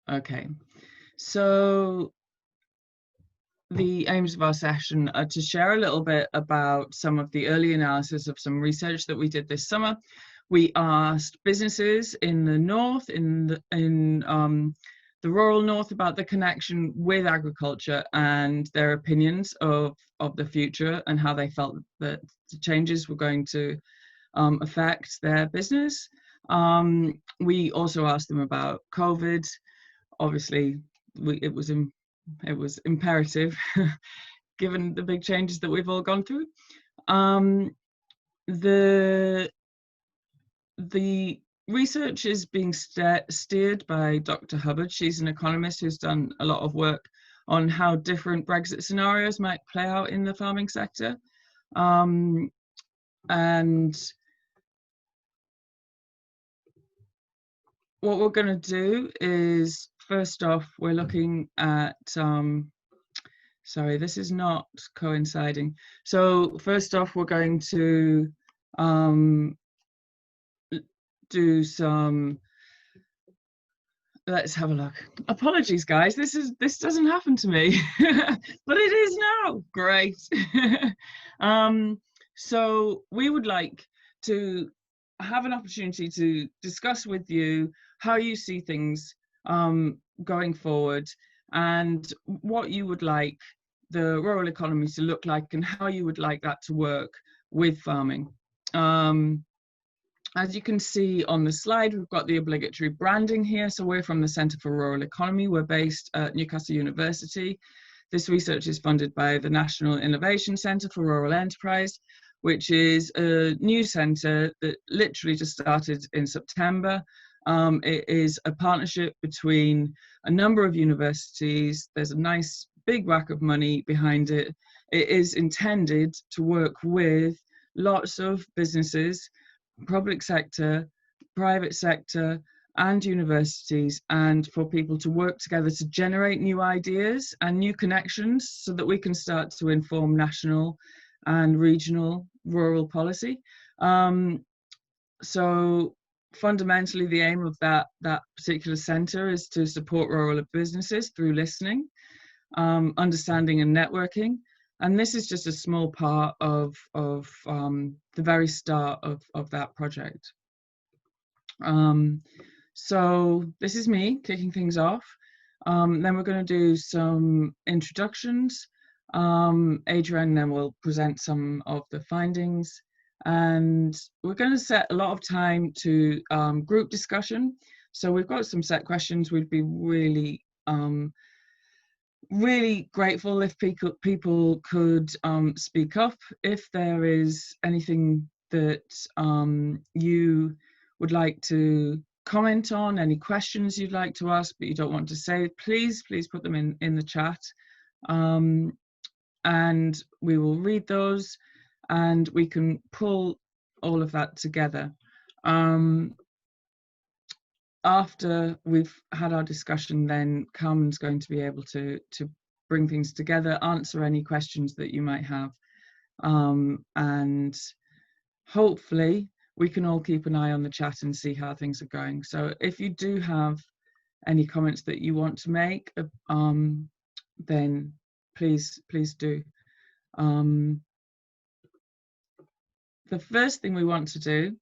Okay, so the aims of our session are to share a little bit about some of the early analysis of some research that we did this summer. We asked businesses in the north, in the rural north, about the connection with agriculture and their opinions of the future and how they felt that the changes were going to affect their business. We also asked them about COVID. Obviously, it was imperative given the big changes that we've all gone through. The research is being steered by Dr. Hubbard. She's an economist who's done a lot of work on how different Brexit scenarios might play out in the farming sector. And what we're going to do is, first off, we're looking at, sorry, this is not coinciding. So first off, we're going to do some, let's have a look. Apologies, guys, this doesn't happen to me, but it is now. Great. So we would like to have an opportunity to discuss with you how you see things going forward and what you would like the rural economy to look like and how you would like that to work with farming. As you can see on the slide, we've got the obligatory branding here. So we're from the Centre for Rural Economy. We're based at Newcastle University. This research is funded by the National Innovation Centre for Rural Enterprise, which is a new centre that literally just started in September. It is a partnership between a number of universities. There's a nice big whack of money behind it. It is intended to work with lots of businesses, public sector, private sector, and universities, and for people to work together to generate new ideas and new connections so that we can start to inform national and regional rural policy. So fundamentally, the aim of that particular centre is to support rural businesses through listening, understanding and networking. And this is just a small part of the very start of that project. So this is me kicking things off. Then we're going to do some introductions. Adrian then will present some of the findings. And we're going to set a lot of time to group discussion. So we've got some set questions. We'd be really grateful if people could speak up if there is anything that you would like to comment on, any questions you'd like to ask but you don't want to say. Please put them in the chat, and we will read those and we can pull all of that together. After we've had our discussion, then Carmen's going to be able to bring things together, answer any questions that you might have, and hopefully we can all keep an eye on the chat and see how things are going. So if you do have any comments that you want to make, then please do. The first thing we want to do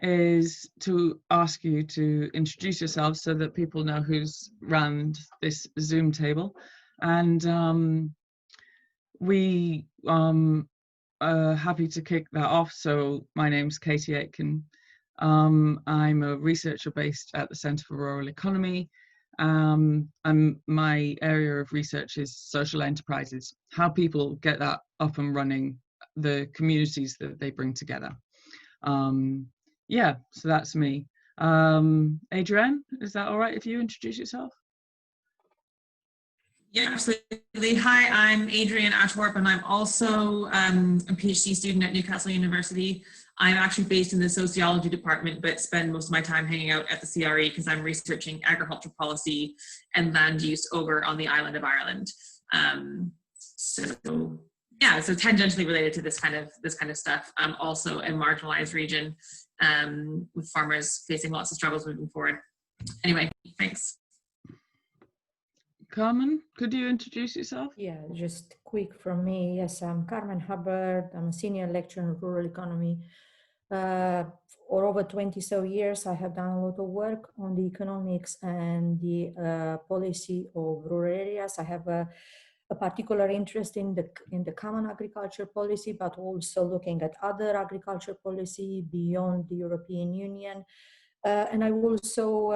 is to ask you to introduce yourselves so that people know who's around this Zoom table. And we are happy to kick that off. So my name's Katie Aitken. I'm a researcher based at the Centre for Rural Economy. And my area of research is social enterprises, how people get that up and running, the communities that they bring together. Yeah, so that's me. Adrian, is that all right if you introduce yourself? Yeah, absolutely. Hi, I'm Adrian Ashworth, and I'm also a PhD student at Newcastle University. I'm actually based in the sociology department, but spend most of my time hanging out at the CRE because I'm researching agricultural policy and land use over on the island of Ireland. So tangentially related to this kind of stuff. I'm also a marginalized region with farmers facing lots of struggles moving forward. Anyway, thanks. Carmen, could you introduce yourself? Yeah, just quick from me. Yes, I'm Carmen Hubbard. I'm a senior lecturer in rural economy. For over 20 so years, I have done a lot of work on the economics and the policy of rural areas. I have a particular interest in the common agriculture policy, but also looking at other agriculture policy beyond the European Union. And I also,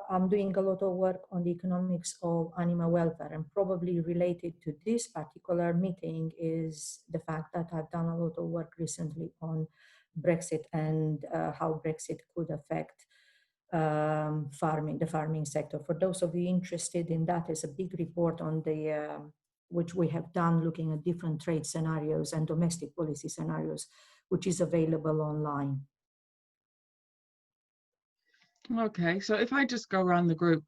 I'm doing a lot of work on the economics of animal welfare, and probably related to this particular meeting is the fact that I've done a lot of work recently on Brexit and how Brexit could affect the farming sector. For those of you interested in that, there's a big report on the, which we have done looking at different trade scenarios and domestic policy scenarios, which is available online. Okay, so if I just go around the group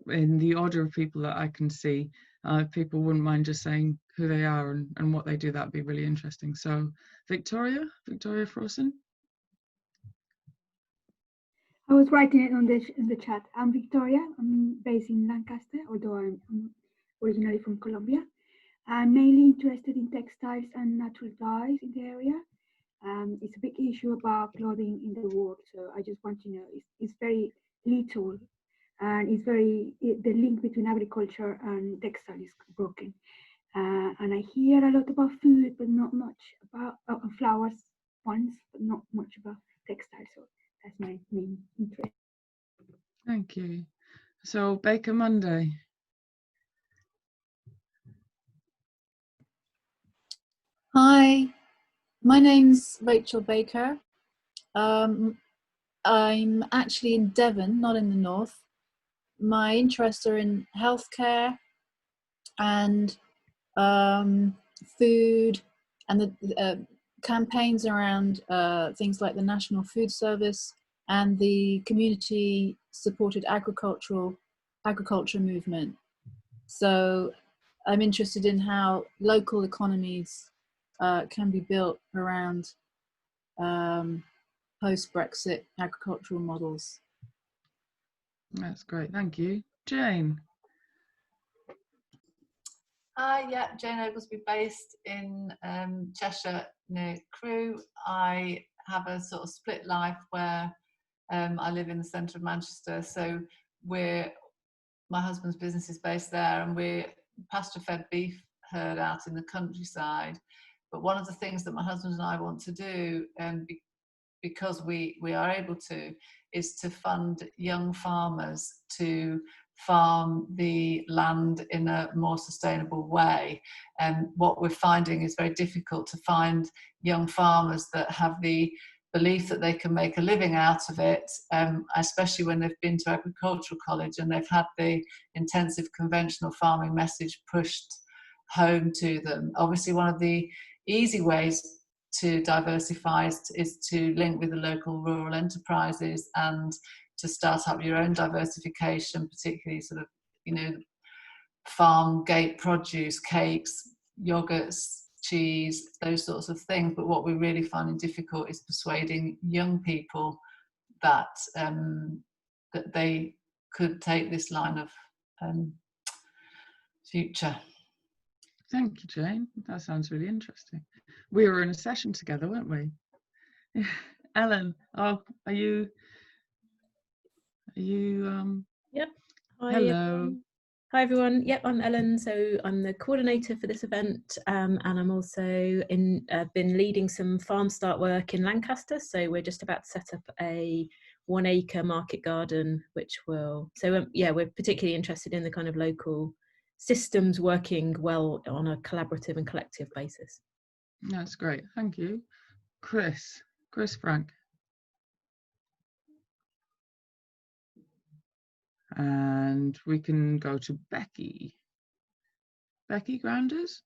in the order of people that I can see, if people wouldn't mind just saying who they are and what they do, that'd be really interesting. So Victoria Frossen. I was writing it in the chat. I'm Victoria. I'm based in Lancaster, although I'm originally from Colombia. I'm mainly interested in textiles and natural dyes in the area. It's a big issue about clothing in the world, so I just want to know, it's very little, and it's the link between agriculture and textile is broken. And I hear a lot about food, but not much about flowers once, but not much about textiles. So that's my main interest. Thank you. So Baker Monday. Hi, my name's Rachel Baker. I'm actually in Devon, not in the north. My interests are in healthcare and food, and the campaigns around things like the National Food Service and the community supported agriculture movement. So I'm interested in how local economies can be built around post-Brexit agricultural models. That's great, thank you. Jane. Yeah, Jane Oglesby, based in Cheshire near Crewe. I have a sort of split life where I live in the centre of Manchester, so my husband's business is based there, and we're pasture-fed beef herd out in the countryside. But one of the things that my husband and I want to do, because we are able to, is to fund young farmers to farm the land in a more sustainable way. And what we're finding is very difficult to find young farmers that have the belief that they can make a living out of it, especially when they've been to agricultural college and they've had the intensive conventional farming message pushed home to them. Obviously, one of the easy ways to diversify is to link with the local rural enterprises and to start up your own diversification, particularly sort of, you know, farm gate produce, cakes, yogurts, cheese, those sorts of things. But what we're really finding difficult is persuading young people that that they could take this line of future. Thank you, Jane. That sounds really interesting. We were in a session together, weren't we? Ellen, are you Yep. Hi, hello. Hi everyone. Yep, I'm Ellen. So I'm the coordinator for this event, and I'm also been leading some farm start work in Lancaster. So we're just about to set up a 1 acre market garden, which will. So yeah, we're particularly interested in the kind of local systems working well on a collaborative and collective basis. That's great. Thank you, Chris Frank. And we can go to Becky Grounders.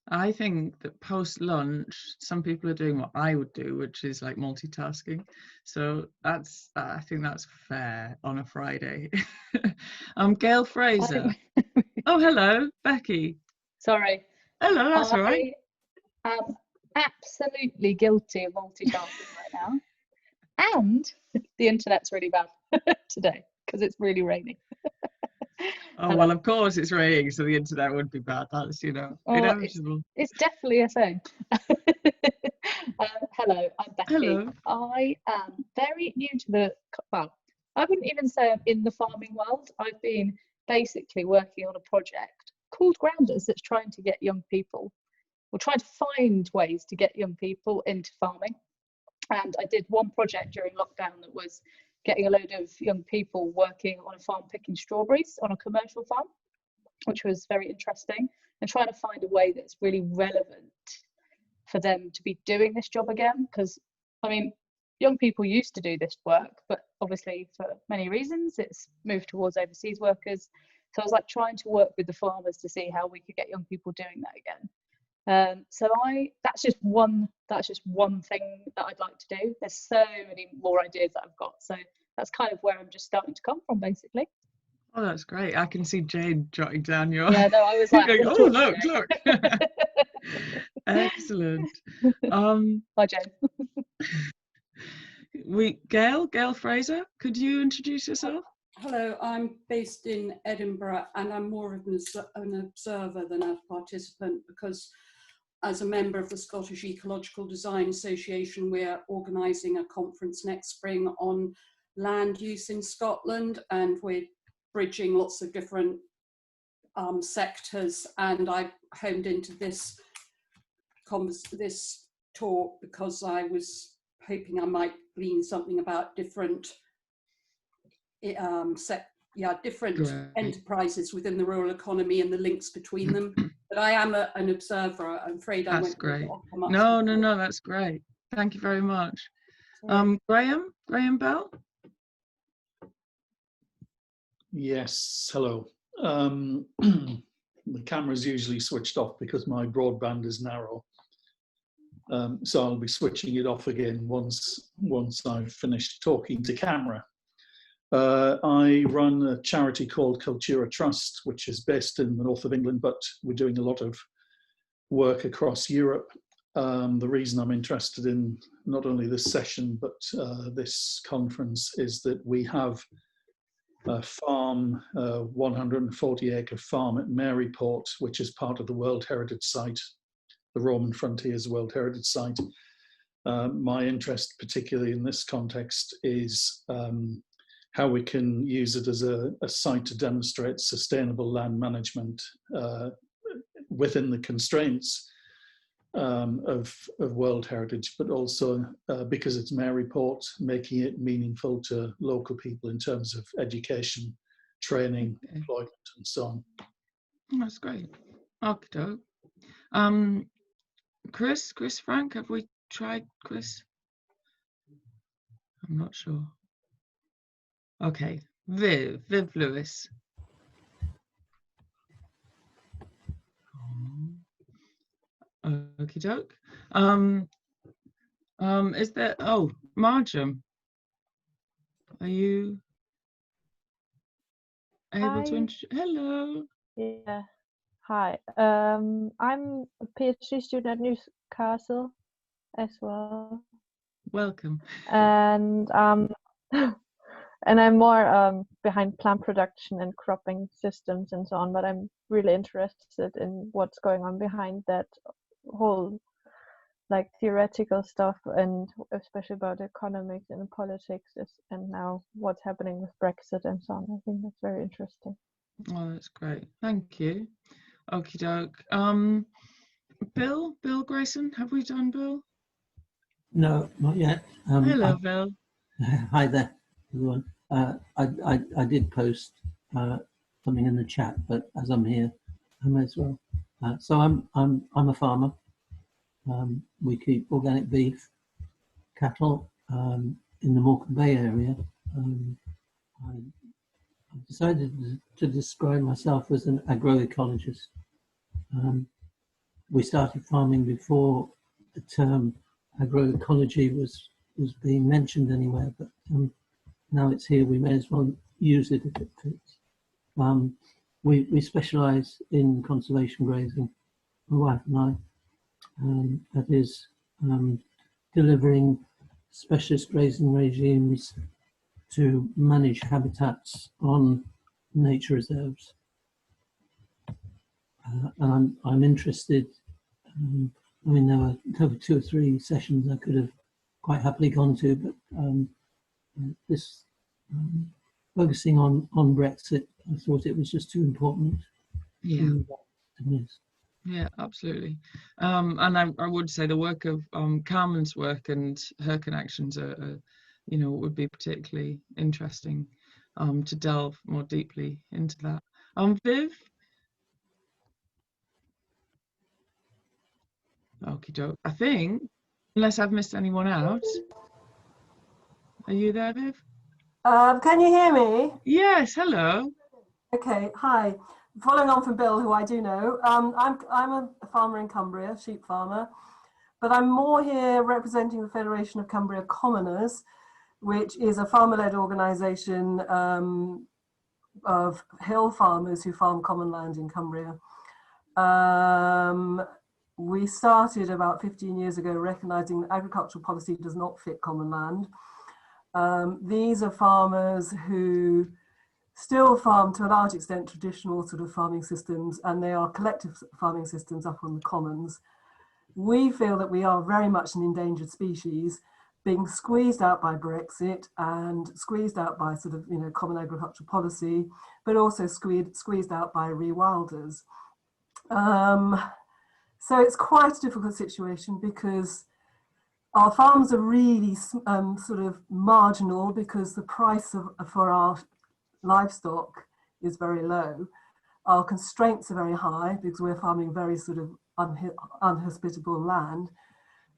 I think that post lunch, some people are doing what I would do, which is like multitasking. So I think that's fair on a Friday. Gail Fraser. Oh, hello, Becky. Sorry. Hello, that's all right. I am absolutely guilty of multitasking right now. And the internet's really bad today because it's really raining. Oh, well, of course it's raining, so the internet would be bad. That's, inevitable. It's definitely a thing. Hello, I'm Becky. Hello. I am very new to well, I wouldn't even say I'm in the farming world. I've been basically working on a project called Grounders that's trying to get young people, or trying to find ways to get young people into farming. And I did one project during lockdown that was getting a load of young people working on a farm picking strawberries on a commercial farm, which was very interesting, and trying to find a way that's really relevant for them to be doing this job again. Because, I mean, young people used to do this work, but obviously for many reasons, it's moved towards overseas workers. So I was like trying to work with the farmers to see how we could get young people doing that again. So that's just one thing that I'd like to do. There's so many more ideas that I've got. So that's kind of where I'm just starting to come from, basically. Oh, that's great. I can see Jane jotting down your... Yeah, no, I was like... going, oh, look. Excellent. Hi, Jane. Gail Fraser, could you introduce yourself? Hello, I'm based in Edinburgh, and I'm more of an observer than a participant, because as a member of the Scottish Ecological Design Association, we're organising a conference next spring on land use in Scotland, and we're bridging lots of different sectors. And I honed into this talk because I was hoping I might glean something about different enterprises within the rural economy and the links between them. But I am an observer. I'm afraid I won't great. offer much. No, that's great. Thank you very much. Graham Bell? Yes, hello. The camera's usually switched off because my broadband is narrow. So I'll be switching it off again once I've finished talking to camera. I run a charity called Cultura Trust, which is based in the north of England, but we're doing a lot of work across Europe. The reason I'm interested in not only this session, but this conference is that we have a farm, 140-acre farm at Maryport, which is part of the World Heritage Site, the Roman Frontiers World Heritage Site. My interest, particularly in this context, is how we can use it as a site to demonstrate sustainable land management within the constraints of World Heritage, but also because it's Maryport, making it meaningful to local people in terms of education, training, employment, and so on. That's great. Okay. Chris Frank, have we tried Chris? I'm not sure. Okay, Viv Lewis. Okie doke. Is there, Marjam, are you able to introduce? Hello. Yeah, hi. I'm a PhD student at Newcastle as well. Welcome. And and I'm more behind plant production and cropping systems and so on, but I'm really interested in what's going on behind that whole like theoretical stuff, and especially about economics and politics and now what's happening with Brexit and so on. I think that's very interesting. Oh, that's great. Thank you. Okie doke. Bill Grayson, have we done Bill? No, not yet. Hello, Bill. Hi there, everyone. I did post something in the chat, but as I'm here, I may as well. So I'm a farmer. We keep organic beef, cattle in the Morecambe Bay area. I decided to describe myself as an agroecologist. We started farming before the term agroecology was being mentioned anywhere, but now it's here, we may as well use it if it fits. We specialise in conservation grazing, my wife and I. That is delivering specialist grazing regimes to manage habitats on nature reserves. And I'm interested, I mean, there were 2 or 3 sessions I could have quite happily gone to, but this focusing on Brexit, I thought it was just too important to miss. Yeah, absolutely. And I would say the work of Carmen's work and her connections are you know, would be particularly interesting to delve more deeply into that. Viv? Okie doke. I think, unless I've missed anyone out. Are you there, Viv? Can you hear me? Yes, hello. Okay, hi. Following on from Bill, who I do know, I'm a farmer in Cumbria, sheep farmer, but I'm more here representing the Federation of Cumbria Commoners, which is a farmer-led organisation of hill farmers who farm common land in Cumbria. We started about 15 years ago recognising that agricultural policy does not fit common land. These are farmers who still farm to a large extent traditional sort of farming systems, and they are collective farming systems up on the commons. We feel that we are very much an endangered species, being squeezed out by Brexit and squeezed out by sort of, you know, common agricultural policy, but also squeezed out by rewilders. So it's quite a difficult situation because our farms are really sort of marginal because the price for our livestock is very low. Our constraints are very high because we're farming very sort of unhospitable land.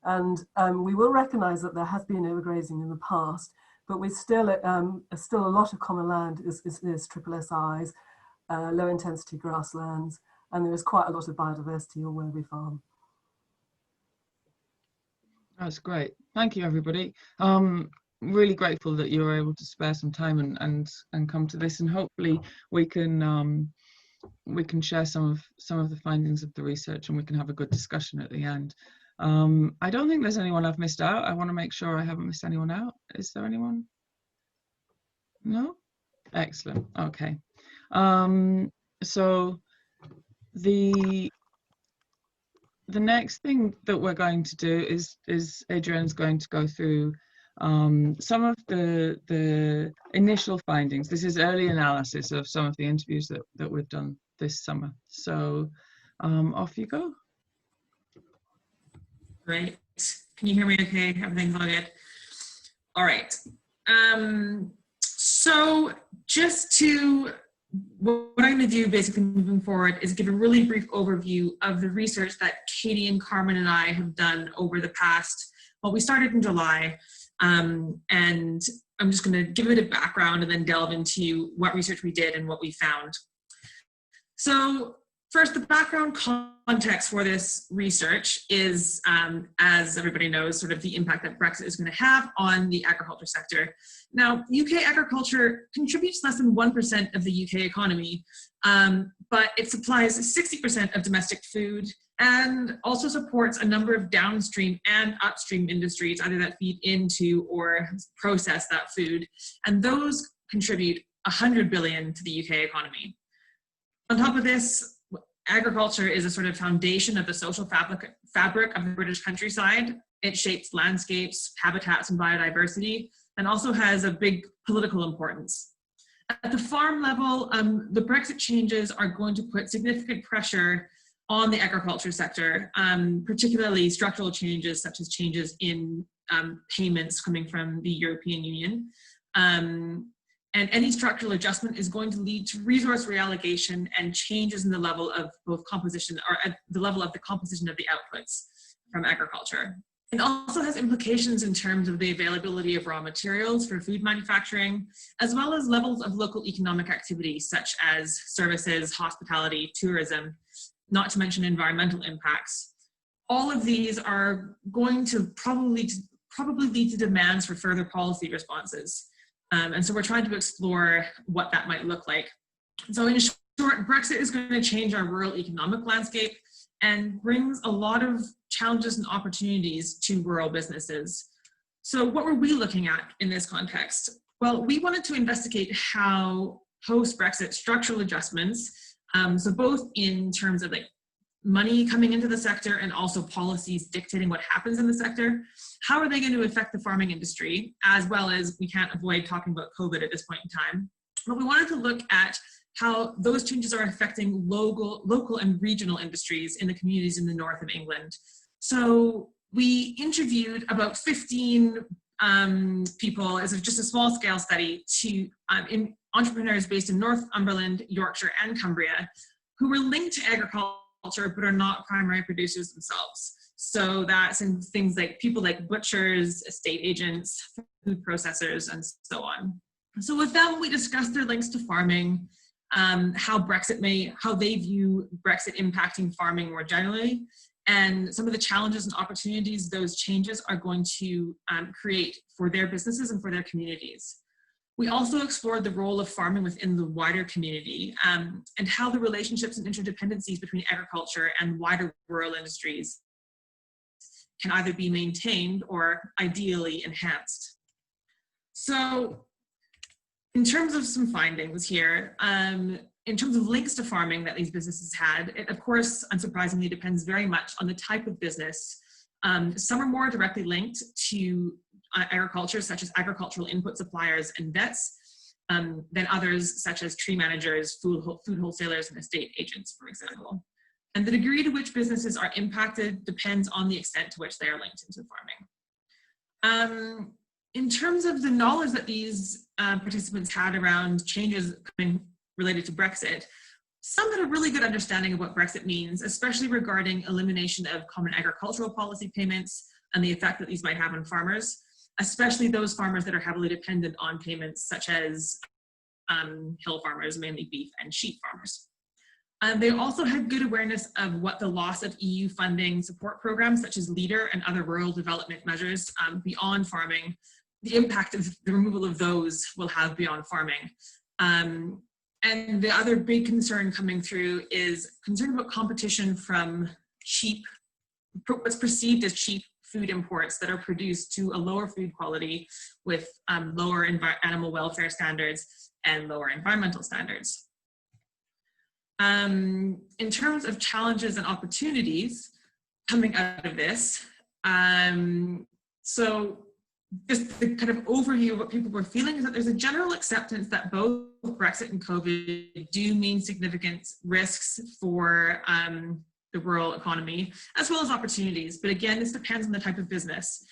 And we will recognise that there has been overgrazing in the past, but we still a lot of common land is triple SIs, low intensity grasslands, and there is quite a lot of biodiversity on where we farm. That's great. Thank you, everybody. Really grateful that you were able to spare some time and come to this, and hopefully we can share some of the findings of the research, and we can have a good discussion at the end. I don't think there's anyone I've missed out. I want to make sure I haven't missed anyone out. Is there anyone? No? Excellent. Okay. So the next thing that we're going to do is Adrian's going to go through some of the initial findings. This is early analysis of some of the interviews that we've done this summer. So off you go. Great. Can you hear me okay? Everything's all good? All right. So what I'm going to do basically moving forward is give a really brief overview of the research that Katie and Carmen and I have done over the past, well, we started in July, and I'm just going to give a bit of background and then delve into what research we did and what we found. So first, the background context for this research is, as everybody knows, sort of the impact that Brexit is going to have on the agriculture sector. Now, UK agriculture contributes less than 1% of the UK economy, but it supplies 60% of domestic food and also supports a number of downstream and upstream industries, either that feed into or process that food. And those contribute 100 billion to the UK economy. On top of this, agriculture is a sort of foundation of the social fabric of the British countryside. It shapes landscapes, habitats, and biodiversity, and also has a big political importance. At the farm level, the Brexit changes are going to put significant pressure on the agriculture sector, particularly structural changes such as changes in payments coming from the European Union. And any structural adjustment is going to lead to resource reallocation and changes in the level of both composition, or at the level of the composition of the outputs from agriculture. It also has implications in terms of the availability of raw materials for food manufacturing, as well as levels of local economic activity such as services, hospitality, tourism, not to mention environmental impacts. All of these are going to probably lead to demands for further policy responses. And so we're trying to explore what that might look like. So in short, Brexit is going to change our rural economic landscape and brings a lot of challenges and opportunities to rural businesses. So what were we looking at in this context? Well, we wanted to investigate how post-Brexit structural adjustments, so both in terms of like money coming into the sector and also policies dictating what happens in the sector, how are they going to affect the farming industry, as well as we can't avoid talking about COVID at this point in time. But we wanted to look at how those changes are affecting local and regional industries in the communities in the north of England. So we interviewed about 15 people as just a small scale study to entrepreneurs based in Northumberland, Yorkshire and Cumbria who were linked to agriculture but are not primary producers themselves. So that's in things like people like butchers, estate agents, food processors, and so on. So with them, we discussed their links to farming, how they view Brexit impacting farming more generally, and some of the challenges and opportunities those changes are going to create for their businesses and for their communities. We also explored the role of farming within the wider community and how the relationships and interdependencies between agriculture and wider rural industries can either be maintained or ideally enhanced. So in terms of some findings here, in terms of links to farming that these businesses had, it of course, unsurprisingly, depends very much on the type of business. Some are more directly linked to agriculture, such as agricultural input suppliers and vets, than others, such as tree managers, food wholesalers, and estate agents, for example. And the degree to which businesses are impacted depends on the extent to which they are linked into farming. In terms of the knowledge that these participants had around changes related to Brexit, some had a really good understanding of what Brexit means, especially regarding elimination of common agricultural policy payments and the effect that these might have on farmers, especially those farmers that are heavily dependent on payments such as hill farmers, mainly beef and sheep farmers. They also had good awareness of what the loss of EU funding support programs such as LEADER and other rural development measures beyond farming, the impact of the removal of those will have beyond farming. And the other big concern coming through is concern about competition from cheap, what's perceived as cheap food imports that are produced to a lower food quality with lower animal welfare standards and lower environmental standards. In terms of challenges and opportunities coming out of this, so just the kind of overview of what people were feeling is that there's a general acceptance that both Brexit and COVID do mean significant risks for the rural economy, as well as opportunities. But again, this depends on the type of business.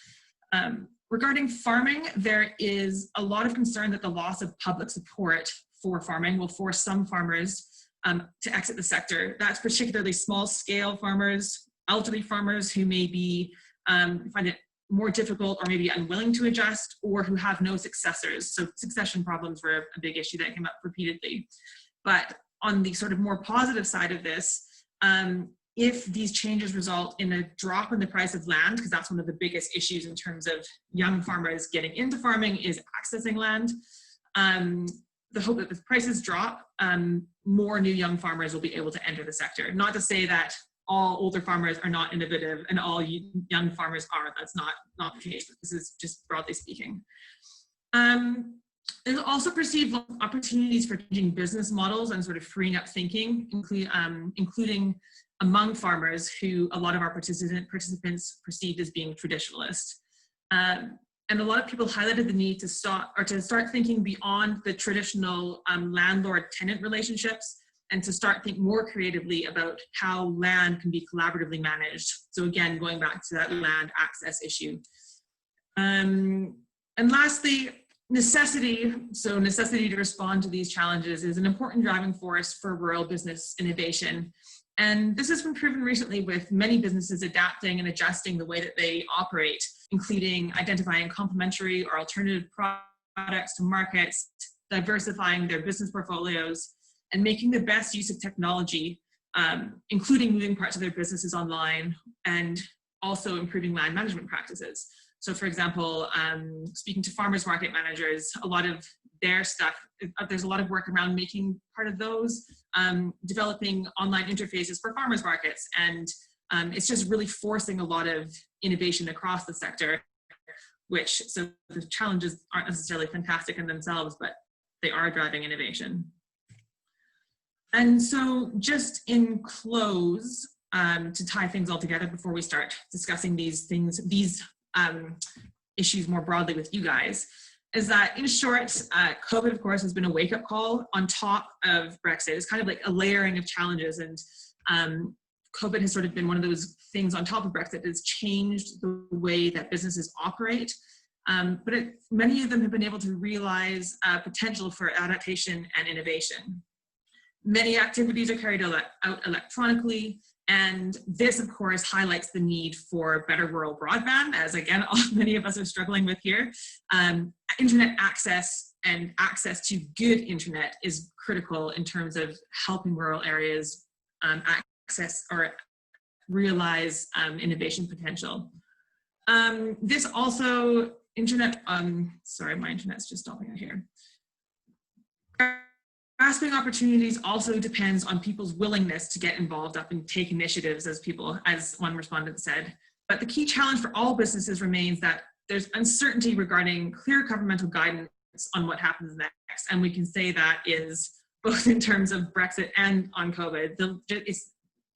Regarding farming, there is a lot of concern that the loss of public support for farming will force some farmers to exit the sector. That's particularly small-scale farmers, elderly farmers who maybe find it more difficult or maybe unwilling to adjust, or who have no successors. So succession problems were a big issue that came up repeatedly. But on the sort of more positive side of this, if these changes result in a drop in the price of land, because that's one of the biggest issues in terms of young farmers getting into farming is accessing land, the hope that the prices drop, more new young farmers will be able to enter the sector. Not to say that all older farmers are not innovative and all young farmers are. That's not the case, but this is just broadly speaking. There's also perceived opportunities for changing business models and sort of freeing up thinking, including among farmers who a lot of our participants perceived as being traditionalist. And a lot of people highlighted the need to start thinking beyond the traditional landlord-tenant relationships and to start thinking more creatively about how land can be collaboratively managed. So again, going back to that land access issue. And lastly, necessity. So necessity to respond to these challenges is an important driving force for rural business innovation. And this has been proven recently with many businesses adapting and adjusting the way that they operate, including identifying complementary or alternative products to markets, diversifying their business portfolios, and making the best use of technology, including moving parts of their businesses online and also improving land management practices. So for example, speaking to farmers market managers, a lot of their stuff, there's a lot of work around making part of those, developing online interfaces for farmers markets. And it's just really forcing a lot of innovation across the sector, so the challenges aren't necessarily fantastic in themselves, but they are driving innovation. And so just in close, to tie things all together before we start discussing these issues more broadly with you guys, is that in short, COVID, of course, has been a wake-up call on top of Brexit. It's kind of like a layering of challenges, and COVID has sort of been one of those things on top of Brexit that's changed the way that businesses operate. But many of them have been able to realize potential for adaptation and innovation. Many activities are carried out electronically, and this, of course, highlights the need for better rural broadband, as again, many of us are struggling with here. Internet access and access to good internet is critical in terms of helping rural areas access or realize innovation potential. This also, sorry, my internet's just stopping out here. Grasping opportunities also depends on people's willingness to get involved up and take initiatives, as one respondent said. But the key challenge for all businesses remains that there's uncertainty regarding clear governmental guidance on what happens next. And we can say that is both in terms of Brexit and on COVID.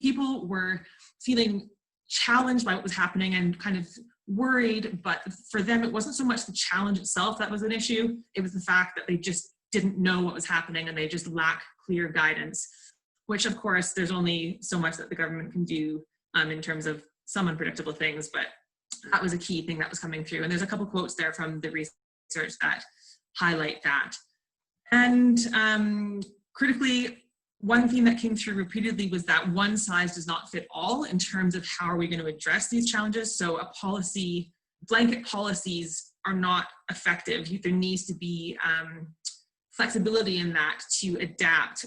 People were feeling challenged by what was happening and kind of worried, but for them, it wasn't so much the challenge itself that was an issue. It was the fact that they just didn't know what was happening and they just lack clear guidance, which of course there's only so much that the government can do in terms of some unpredictable things, but that was a key thing that was coming through. And there's a couple quotes there from the research that highlight that. And critically, one theme that came through repeatedly was that one size does not fit all in terms of how are we going to address these challenges. So blanket policies are not effective. There needs to be flexibility in that to adapt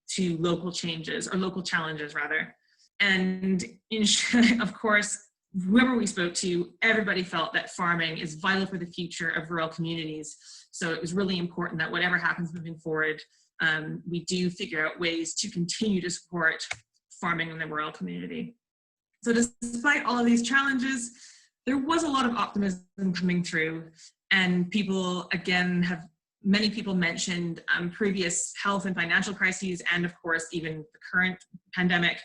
to local changes, or local challenges rather. And of course, whoever we spoke to, everybody felt that farming is vital for the future of rural communities. So it was really important that whatever happens moving forward, we do figure out ways to continue to support farming in the rural community. So despite all of these challenges, there was a lot of optimism coming through, and people, again, many people mentioned previous health and financial crises, and of course, even the current pandemic.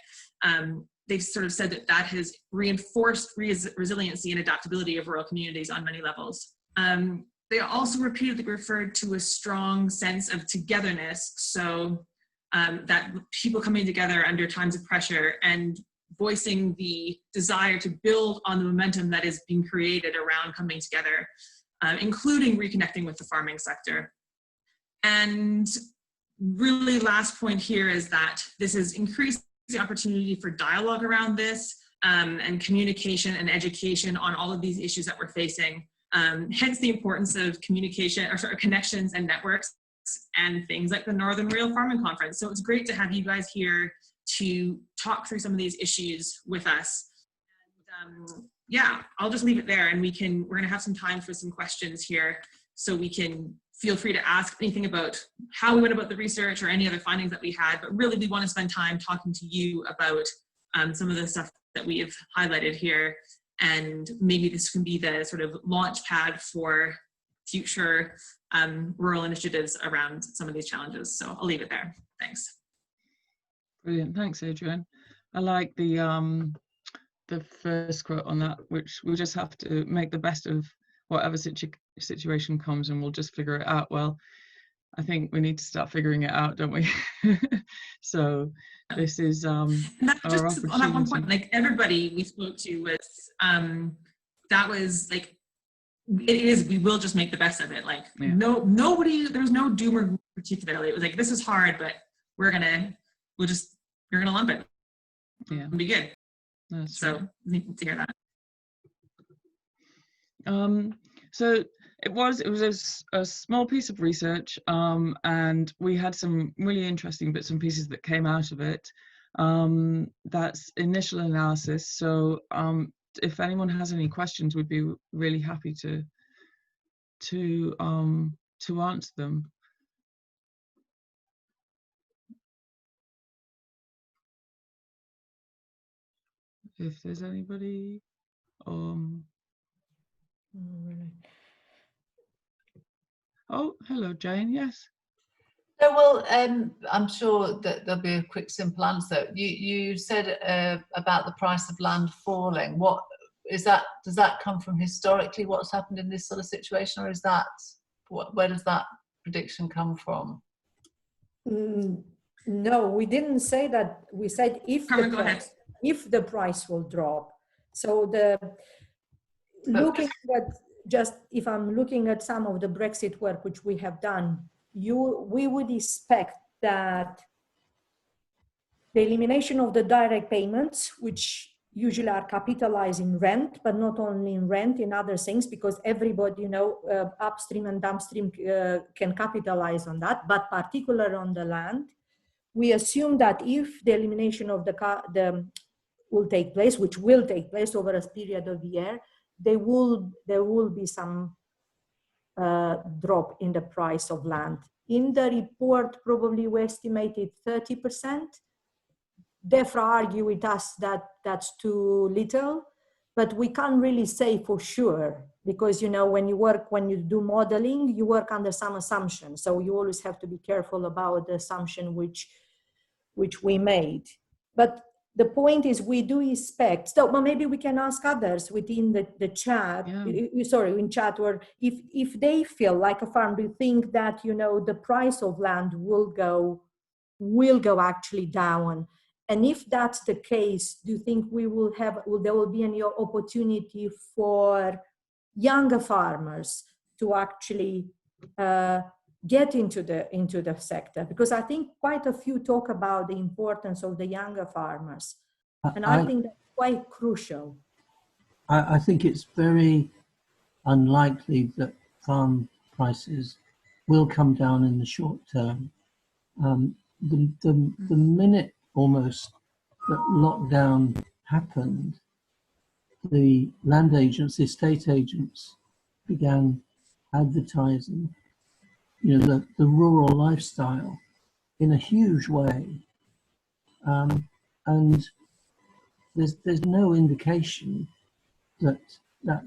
They've sort of said that has reinforced resiliency and adaptability of rural communities on many levels. They also repeatedly referred to a strong sense of togetherness, so that people coming together under times of pressure and voicing the desire to build on the momentum that is being created around coming together, including reconnecting with the farming sector. And really last point here is that this has increased the opportunity for dialogue around this, and communication and education on all of these issues that we're facing. Hence the importance of communication, or connections and networks, and things like the Northern Real Farming Conference. So it's great to have you guys here to talk through some of these issues with us. And, yeah, I'll just leave it there, and we're gonna have some time for some questions here, so we can feel free to ask anything about how we went about the research or any other findings that we had, but really we want to spend time talking to you about some of the stuff that we have highlighted here, and maybe this can be the sort of launch pad for future rural initiatives around some of these challenges. So I'll leave it there. Thanks. Brilliant, thanks, Adrian. I like the first quote on that, which we'll just have to make the best of whatever situation comes, and we'll just figure it out. Well, I think we need to start figuring it out, don't we? So this is just on that one point, like everybody we spoke to was that was like, we will just make the best of it. Like, yeah. Nobody, there was no doom or gloom particularly. It was like, this is hard, but you're gonna lump it. Yeah, it'll be good. That's so right. Need to hear that. So it was a small piece of research, and we had some really interesting bits and pieces that came out of it. That's initial analysis. So if anyone has any questions, we'd be really happy to answer them. If there's anybody, Oh, hello, Jane. Yes. So, well, I'm sure that there'll be a quick, simple answer. You said about the price of land falling. What is that? Does that come from historically what's happened in this sort of situation, or is that where does that prediction come from? No, we didn't say that. We said if the price will drop. So looking at just if I'm looking at some of the Brexit work which we have done, we would expect that the elimination of the direct payments, which usually are capitalized in rent, but not only in rent, in other things, because everybody, you know, upstream and downstream can capitalize on that, but particularly on the land. We assume that if the elimination of the will take place, which will take place over a period of a year, there will be some drop in the price of land. In the report, probably we estimated 30%. DEFRA argue with us that that's too little, but we can't really say for sure, because, you know, when you do modeling, you work under some assumptions. So you always have to be careful about the assumption which we made. But the point is, we do expect, so well, maybe we can ask others within the chat, in chat, or if they feel like a farm, do you think that, you know, the price of land will go actually down? And if that's the case, do you think there will be any opportunity for younger farmers to actually get into the sector? Because I think quite a few talk about the importance of the younger farmers, and I think that's quite crucial. I think it's very unlikely that farm prices will come down in the short term. The minute almost that lockdown happened, the land agents, the estate agents began advertising, you know, the rural lifestyle in a huge way, and there's no indication that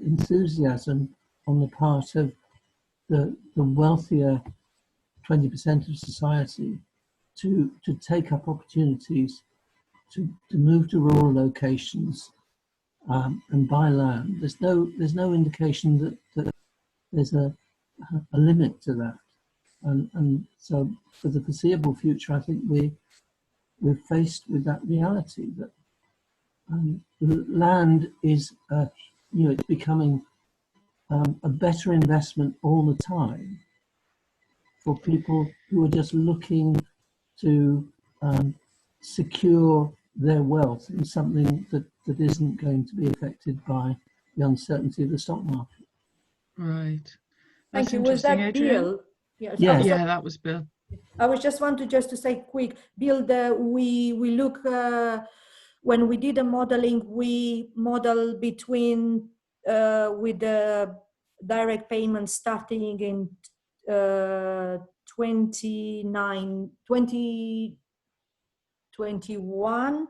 enthusiasm on the part of the wealthier 20% of society to take up opportunities to move to rural locations and buy land. There's no indication that there's a limit to that, and so for the foreseeable future, I think we're faced with that reality that land is it's becoming a better investment all the time for people who are just looking to secure their wealth in something that isn't going to be affected by the uncertainty of the stock market. Right. Thank you. Was that Adrian? Bill? Yes. Yeah, that was Bill. I was just to say quick, Bill, we look, when we did the modeling, we model between, with the direct payments starting in 2021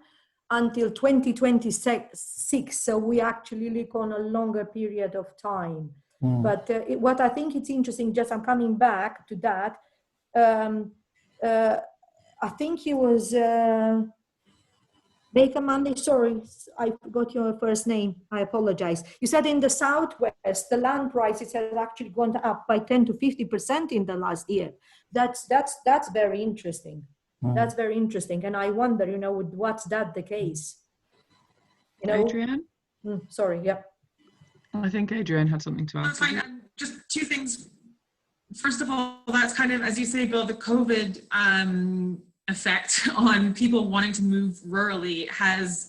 until 2026. So we actually look on a longer period of time. But what I think it's interesting, just I'm coming back to that, I think he was Baker Monday, sorry, I forgot your first name, I apologize. You said in the Southwest, the land prices have actually gone up by 10 to 50% in the last year. That's very interesting. That's very interesting. And I wonder, you know, what's that the case? You know, Adrian? Sorry, yeah. I think Adrian had something to add. That's fine. Just two things. First of all, that's kind of, as you say, Bill, the COVID effect on people wanting to move rurally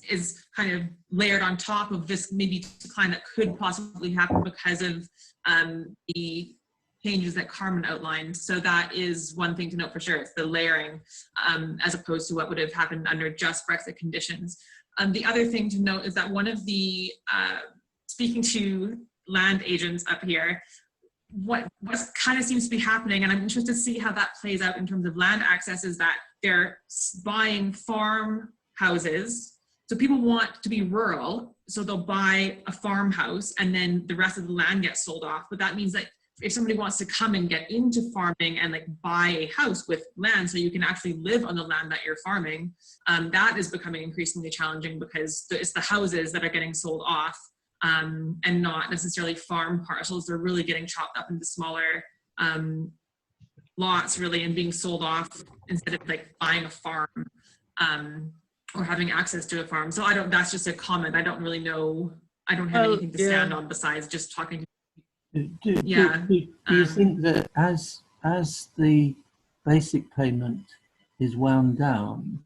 is kind of layered on top of this maybe decline that could possibly happen because of the changes that Carmen outlined. So that is one thing to note for sure. It's the layering as opposed to what would have happened under just Brexit conditions. The other thing to note is that one of the, speaking to land agents up here, what kind of seems to be happening, and I'm interested to see how that plays out in terms of land access, is that they're buying farm houses. So people want to be rural, so they'll buy a farmhouse and then the rest of the land gets sold off. But that means that if somebody wants to come and get into farming and like buy a house with land so you can actually live on the land that you're farming, that is becoming increasingly challenging because it's the houses that are getting sold off and not necessarily farm parcels. They're really getting chopped up into smaller lots really and being sold off instead of like buying a farm or having access to a farm. So that's just a comment. I don't really know. I don't have anything to stand on besides just talking to Do you think that as the basic payment is wound down,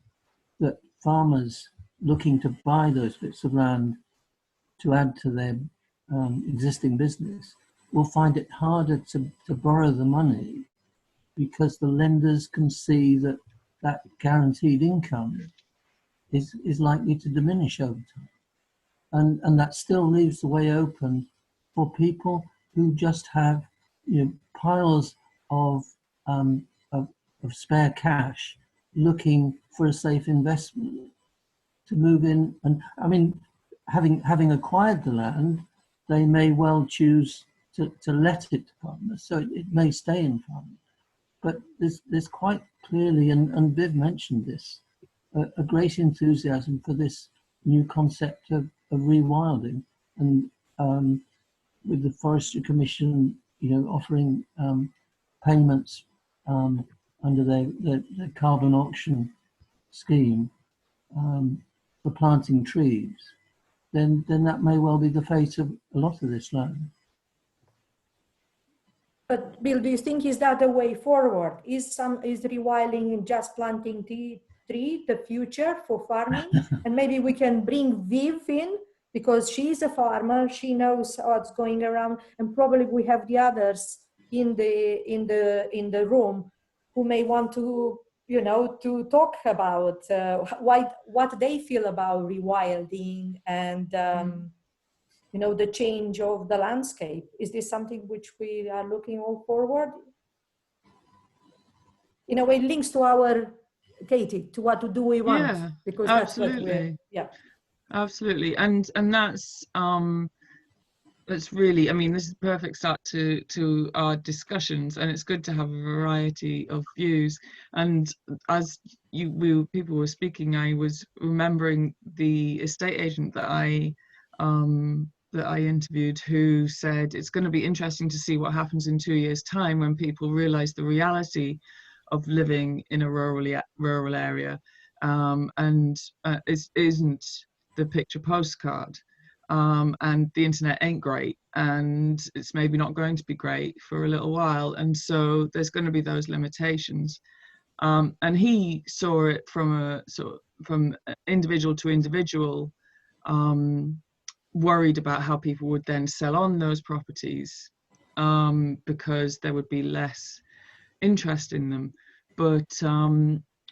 that farmers looking to buy those bits of land to add to their existing business will find it harder to borrow the money because the lenders can see that that guaranteed income is likely to diminish over time, and that still leaves the way open for people who just have, piles of spare cash, looking for a safe investment to move in. And I mean, having acquired the land, they may well choose to let it to farmers, so it may stay in farming. But there's quite clearly, and Viv mentioned this, a great enthusiasm for this new concept of rewilding, and with the Forestry Commission, offering payments under the carbon auction scheme for planting trees, then that may well be the fate of a lot of this land. But Bill, do you think is that the way forward? Is rewilding and just planting tree the future for farming? And maybe we can bring Viv in, because she's a farmer, she knows what's going around, and probably we have the others in the room who may want to to talk about what they feel about rewilding and the change of the landscape. Is this something which we are looking all forward? In a way, links to our Katie, to what do we want? Because absolutely. That's what we're, Absolutely, and that's really, I mean, this is a perfect start to our discussions, and it's good to have a variety of views. And as people were speaking, I was remembering the estate agent that I interviewed, who said it's going to be interesting to see what happens in 2 years' time when people realise the reality of living in a rural area, and it isn't the picture postcard, and the internet ain't great, and it's maybe not going to be great for a little while, and so there's going to be those limitations. And he saw it from individual to individual, worried about how people would then sell on those properties because there would be less interest in them.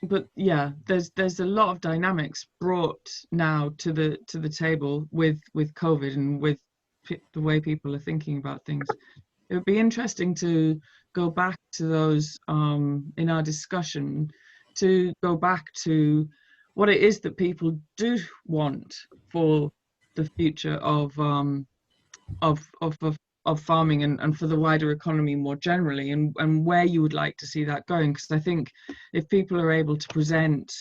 But yeah, there's a lot of dynamics brought now to the table with COVID and with the way people are thinking about things. It would be interesting to go back to those in our discussion, to go back to what it is that people do want for the future of farming and for the wider economy more generally, and where you would like to see that going. Because I think if people are able to present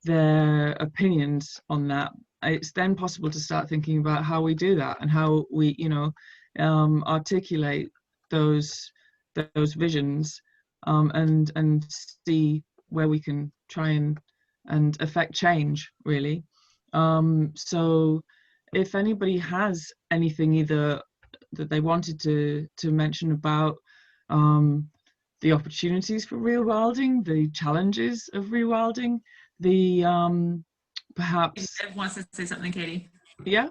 their opinions on that, it's then possible to start thinking about how we do that and how we articulate those visions, and see where we can try and affect change, really. So if anybody has anything either that they wanted to mention about the opportunities for rewilding, the challenges of rewilding, the perhaps... Ed wants to say something, Katie. Yeah?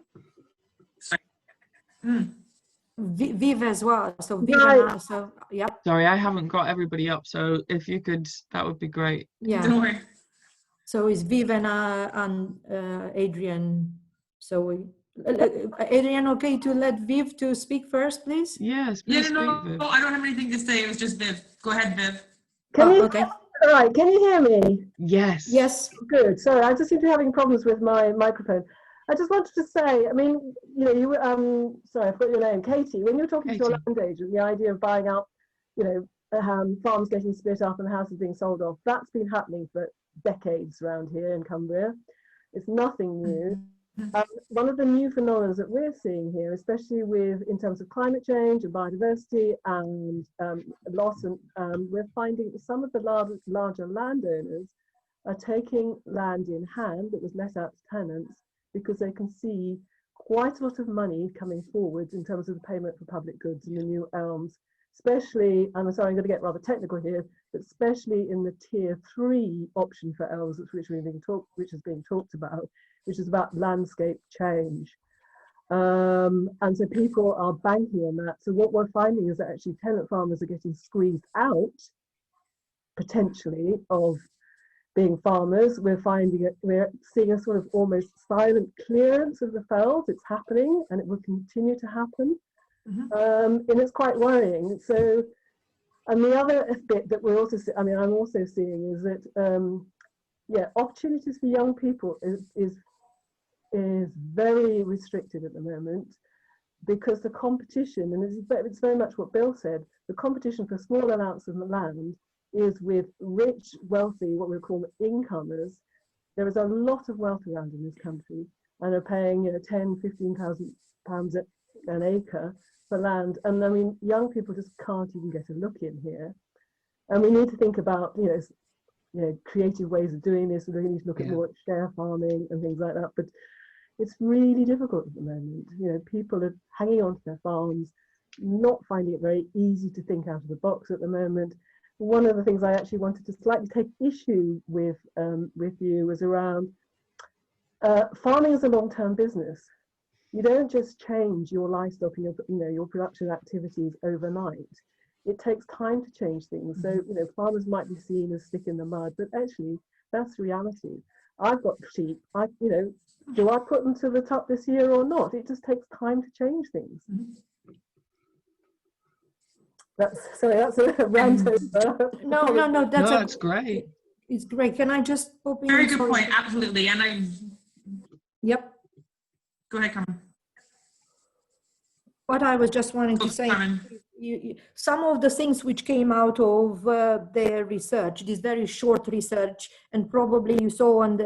Sorry. Viv as well. So Viv and also, yeah. Sorry, I haven't got everybody up, so if you could, that would be great. Yeah. Don't worry. So it's Viv and Adrian. So Adrian, okay to let Viv to speak first, please? Yes, please. No, I don't have anything to say. It was just Viv. Go ahead, Viv. Okay. All right, can you hear me? Yes. Yes. Good. Sorry, I just seem to be having problems with my microphone. I just wanted to say, I mean, you know, you sorry, I've got your name, Katie. When you were talking to your land agent, the idea of buying out, you know, farms getting split up and houses being sold off, that's been happening for decades around here in Cumbria. It's nothing new. One of the new phenomena that we're seeing here, especially in terms of climate change and biodiversity and loss, and we're finding some of the larger landowners are taking land in hand that was let out to tenants because they can see quite a lot of money coming forward in terms of the payment for public goods in the new elms, especially, I'm sorry, I'm going to get rather technical here, but especially in the tier 3 option for elms, which is being talked about, which is about landscape change. And so people are banking on that. So what we're finding is that actually tenant farmers are getting squeezed out, potentially, of being farmers. We're seeing a sort of almost silent clearance of the fells. It's happening and it will continue to happen. And it's quite worrying. So, and the other bit that we're also, I'm also seeing is that, yeah, opportunities for young people is very restricted at the moment because the competition, and it's very much what Bill said, the competition for small amounts of land is with rich, wealthy, what we call incomers. There is a lot of wealth around in this country and are paying, you know, 10, 15,000 pounds an acre for land. And I mean, young people just can't even get a look in here. And we need to think about, you know, creative ways of doing this. We need to look at more at share farming and things like that. But it's really difficult at the moment. You know, people are hanging on to their farms, not finding it very easy to think out of the box at the moment. One of the things I actually wanted to slightly take issue with you was around farming as a long-term business. You don't just change your livestock and your production activities overnight. It takes time to change things. So, you know, farmers might be seen as stick in the mud, but actually that's reality. I've got sheep. You know, do I put them to the top this year or not? It just takes time to change things. That's a rant over. No, that's great. It's great. Can I just pop in? Very good point. Absolutely. And Yep. Go ahead, Carmen. What I was just wanting to say, some of the things which came out of their research, this very short research, and probably you saw on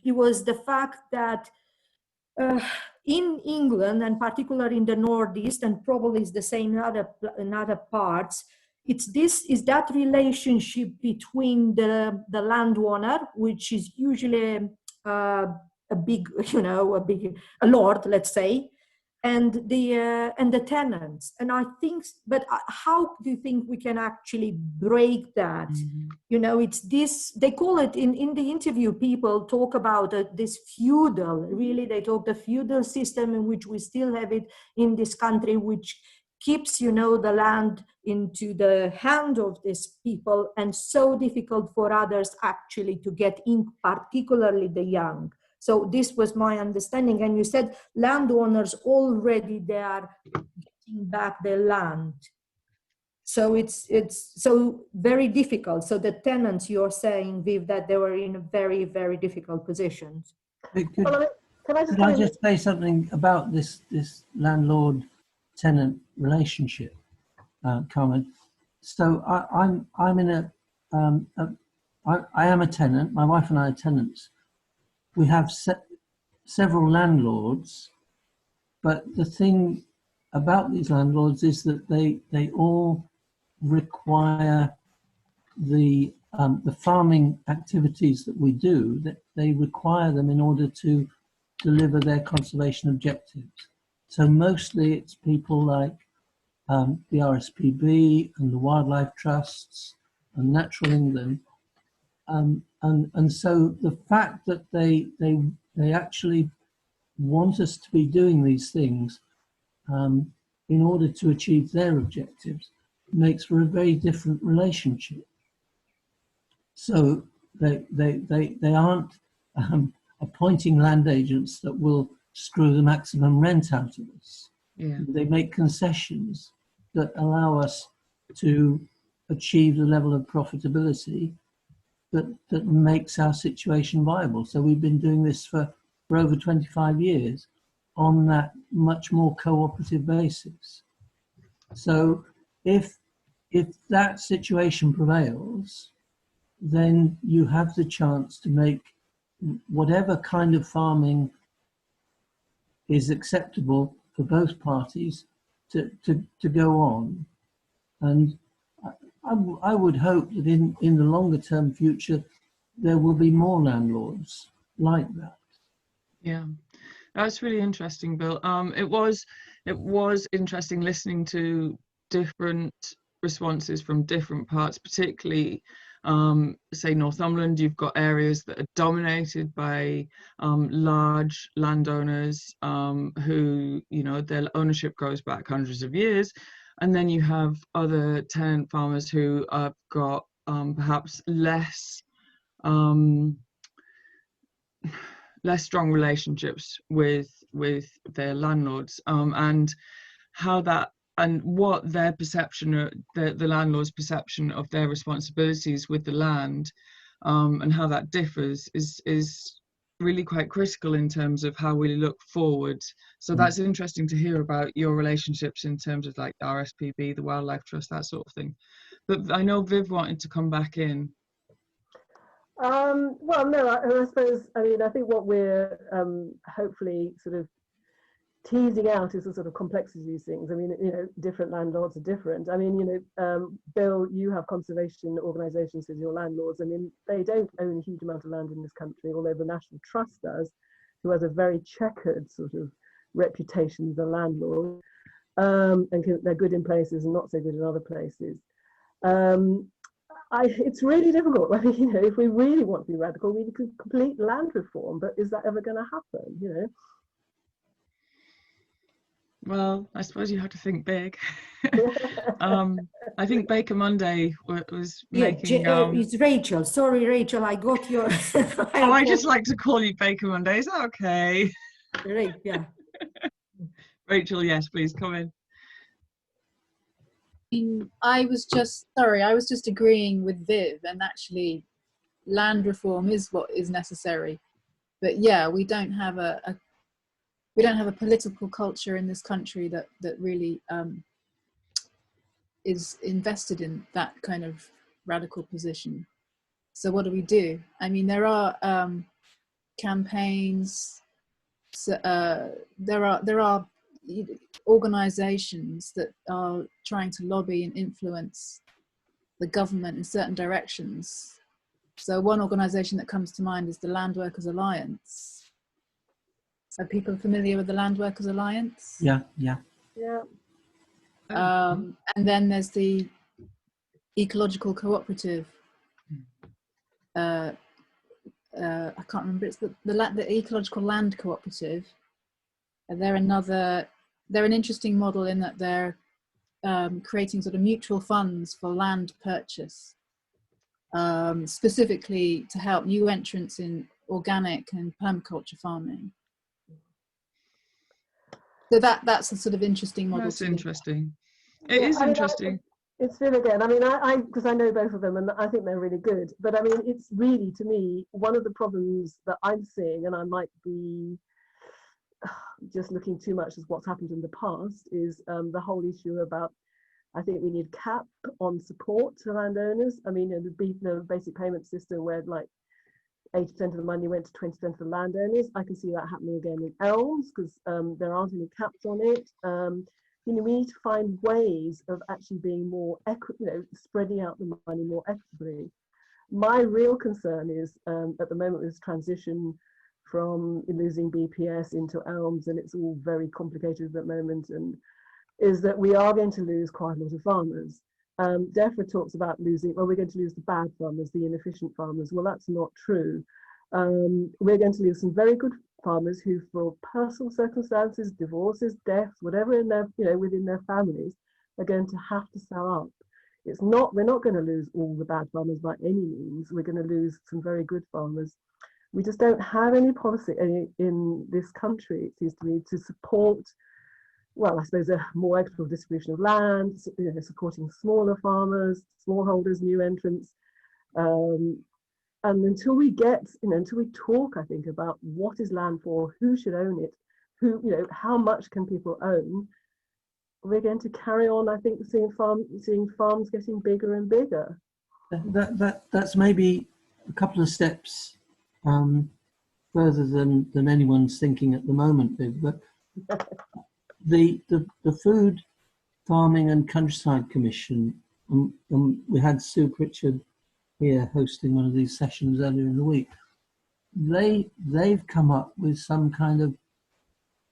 it was the fact that in England, and particularly in the Northeast, and probably it's the same in other parts, is that relationship between the landowner, which is usually a lord, let's say, and the tenants. And I think, but how do you think we can actually break that? You know, it's this, they call it in the interview, people talk about this feudal, really, they talk the feudal system in which we still have it in this country, which keeps, you know, the land into the hand of these people, and so difficult for others actually to get in, particularly the young. So this was my understanding. And you said landowners already, they are getting back their land. So it's so very difficult. So the tenants, you're saying, Viv, that they were in a very, very difficult positions. Could I just say something about this landlord-tenant relationship, Carmen? So I'm in I am a tenant. My wife and I are tenants. We have several landlords, but the thing about these landlords is that they all require the farming activities that we do, that they require them in order to deliver their conservation objectives. So mostly it's people like the RSPB and the wildlife trusts and Natural England. And so the fact that they actually want us to be doing these things in order to achieve their objectives makes for a very different relationship. So they aren't appointing land agents that will screw the maximum rent out of us. Yeah. They make concessions that allow us to achieve the level of profitability that makes our situation viable. So we've been doing this for for over 25 years on that much more cooperative basis. So if that situation prevails, then you have the chance to make whatever kind of farming is acceptable for both parties to go on. And I would hope that in the longer term future, there will be more landlords like that. Yeah, that's really interesting, Bill. It was interesting listening to different responses from different parts, particularly say Northumberland. You've got areas that are dominated by large landowners who, you know, their ownership goes back hundreds of years, and then you have other tenant farmers who have got perhaps less strong relationships with their landlords, and how that, and what their perception, the landlord's perception of their responsibilities with the land, and how that differs is really quite critical in terms of how we look forward. So that's interesting to hear about your relationships in terms of like the RSPB, the Wildlife Trust, that sort of thing. But I know Viv wanted to come back in. Well, no, I suppose, I mean, I think what we're hopefully sort of teasing out is the sort of complexity of these things. I mean, you know, different landlords are different. I mean, you know, Bill, you have conservation organisations as your landlords. I mean, they don't own a huge amount of land in this country, although the National Trust does, who has a very checkered sort of reputation as a landlord, and they're good in places and not so good in other places. It's really difficult. I mean, you know, if we really want to be radical, we could complete land reform, but is that ever going to happen, you know? Well, I suppose you have to think big. I think Baker Monday was making... it's Rachel. Sorry, Rachel, I got your... I just like to call you Baker Monday. Is that okay? Right, yeah. Rachel, yes, please, come in. I was just agreeing with Viv, and actually land reform is what is necessary. But yeah, we don't have a political culture in this country that really is invested in that kind of radical position. So what do? I mean, there are campaigns. There are organizations that are trying to lobby and influence the government in certain directions. So one organization that comes to mind is the Land Workers Alliance. Are people familiar with the Land Workers Alliance? Yeah. And then there's the Ecological Cooperative. I can't remember. It's the Ecological Land Cooperative. They're an interesting model in that they're creating sort of mutual funds for land purchase, specifically to help new entrants in organic and permaculture farming. So that's a sort of interesting model. That's interesting. It is interesting. It's Viv again. I mean, because I know both of them and I think they're really good. But I mean, it's really, to me, one of the problems that I'm seeing, and I might be just looking too much at what's happened in the past, is the whole issue about, I think we need cap on support to landowners. I mean, the basic payment system where like 80% of the money went to 20% of the landowners. I can see that happening again in Elms because there aren't any caps on it. You know, we need to find ways of actually being more, spreading out the money more equitably. My real concern is at the moment this transition from losing BPS into Elms, and it's all very complicated at the moment, and is that we are going to lose quite a lot of farmers. DEFRA talks about losing, well, we're going to lose the bad farmers, the inefficient farmers. Well, that's not true. We're going to lose some very good farmers who, for personal circumstances, divorces, deaths, whatever in their, within their families, are going to have to sell up. We're not going to lose all the bad farmers by any means. We're going to lose some very good farmers. We just don't have any policy in this country, it seems to me, to support, well, I suppose a more equitable distribution of land, supporting smaller farmers, smallholders, new entrants. And until we get, until we talk, I think, about what is land for, who should own it, who, how much can people own, we're going to carry on, I think, seeing farms getting bigger and bigger. That's maybe a couple of steps further than anyone's thinking at the moment, but the Food, Farming and Countryside Commission, we had Sue Pritchard here hosting one of these sessions earlier in the week. They've come up with some kind of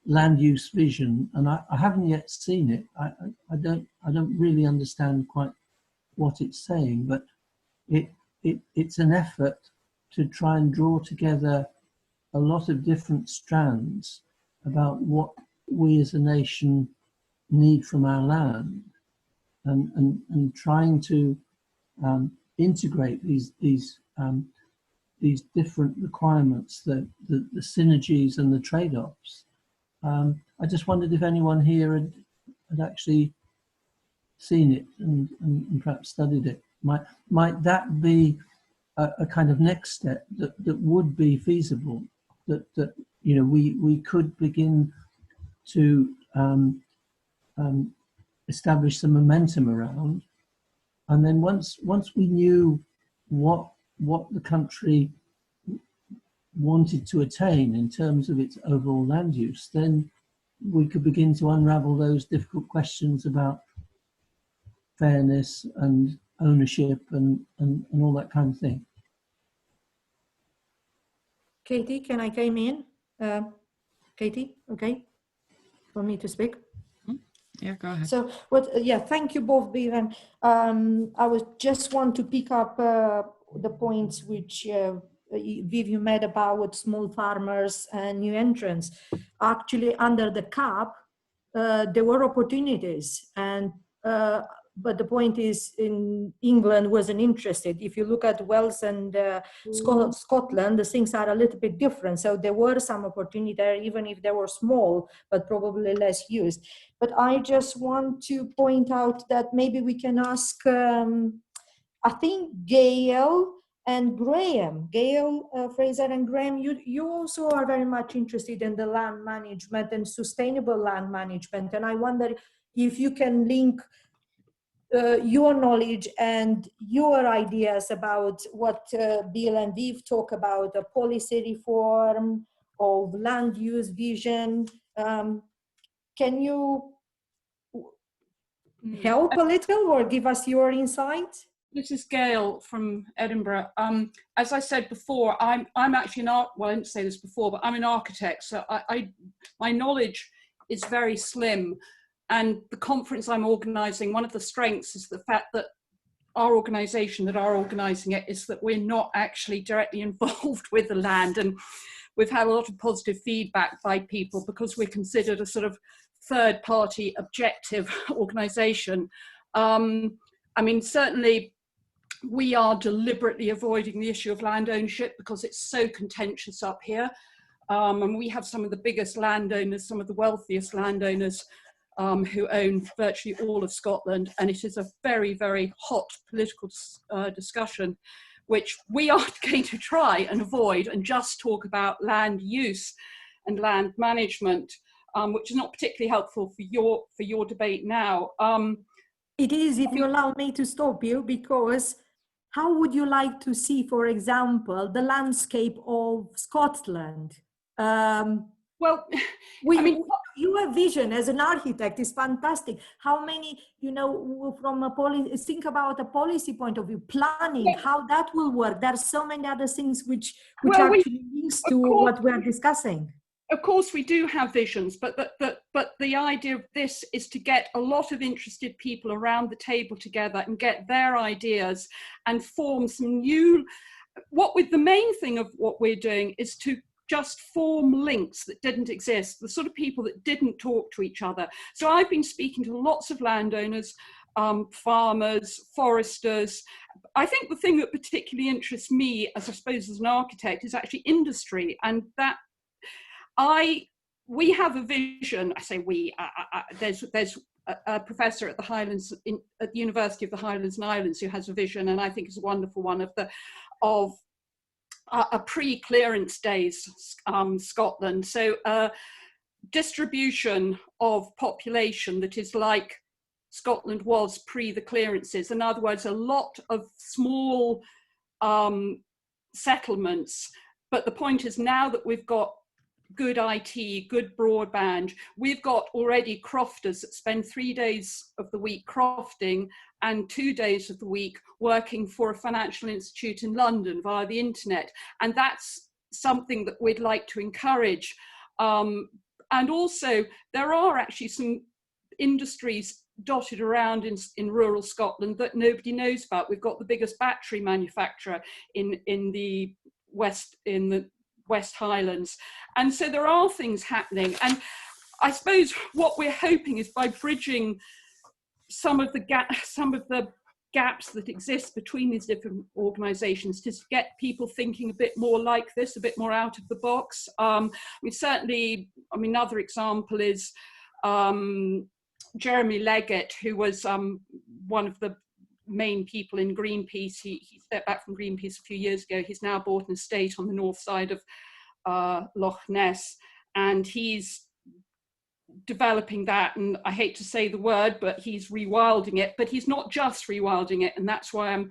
land use vision, and I haven't yet seen it. I don't really understand quite what it's saying, but it's an effort to try and draw together a lot of different strands about what we as a nation need from our land, and trying to integrate these different requirements, the synergies and the trade-offs. I just wondered if anyone here had actually seen it and perhaps studied it. Might that be a kind of next step that would be feasible, that we could begin to establish some momentum around, and then once we knew what the country wanted to attain in terms of its overall land use, then we could begin to unravel those difficult questions about fairness and ownership and all that kind of thing. Katie, can I come in? Katie, okay, for me to speak? Yeah, go ahead. So, thank you both, Vivian. I would just want to pick up the points which Vivian made about small farmers and new entrants. Actually, under the CAP, there were opportunities, and but the point is, in England wasn't interested. If you look at Wales and Scotland, the things are a little bit different. So there were some opportunity there, even if they were small, but probably less used. But I just want to point out that maybe we can ask, I think, Gail and Graham, Fraser and Graham, you also are very much interested in the land management and sustainable land management. And I wonder if you can link your knowledge and your ideas about what Bill and Viv talk about, a policy reform of land use vision. Can you help a little or give us your insight? This is Gail from Edinburgh. As I said before, I'm actually I didn't say this before, but I'm an architect, so my knowledge is very slim. And the conference I'm organising, one of the strengths is the fact that our organisation that are organising it is that we're not actually directly involved with the land. And we've had a lot of positive feedback by people because we're considered a sort of third party objective organisation. I mean, certainly we are deliberately avoiding the issue of land ownership because it's so contentious up here. And we have some of the biggest landowners, some of the wealthiest landowners who own virtually all of Scotland, and it is a very, very hot political discussion, which we are going to try and avoid and just talk about land use and land management, which is not particularly helpful for your debate now. It is, if you allow me to stop you, because how would you like to see, for example, the landscape of Scotland? Well, your vision as an architect is fantastic. How many, from a policy, think about a policy point of view, planning, how that will work. There are so many other things which actually links to what we are discussing. Of course, we do have visions, but the idea of this is to get a lot of interested people around the table together and get their ideas and form some new. The main thing of what we're doing is to just form links that didn't exist, the sort of people that didn't talk to each other. So I've been speaking to lots of landowners, farmers, foresters. I think the thing that particularly interests me, as I suppose as an architect, is actually industry, and that we have a vision. I say we. There's a professor at the Highlands at the University of the Highlands and Islands who has a vision, and I think it's a wonderful one, of a pre-clearance days Scotland. So distribution of population that is like Scotland was pre the clearances. In other words, a lot of small settlements. But the point is, now that we've got good IT, good broadband, we've got already crofters that spend 3 days of the week crofting and 2 days of the week working for a financial institute in London via the internet. And that's something that we'd like to encourage. And also, there are actually some industries dotted around in rural Scotland that nobody knows about. We've got the biggest battery manufacturer in the West Highlands. And so there are things happening. And I suppose what we're hoping is, by bridging some of the gaps that exist between these different organisations, to get people thinking a bit more like this, a bit more out of the box. We certainly, I mean, another example is Jeremy Leggett, who was one of the main people in Greenpeace. He stepped back from Greenpeace a few years ago. He's now bought an estate on the north side of Loch Ness, and he's developing that, and I hate to say the word, but he's rewilding it. But he's not just rewilding it, and that's why I'm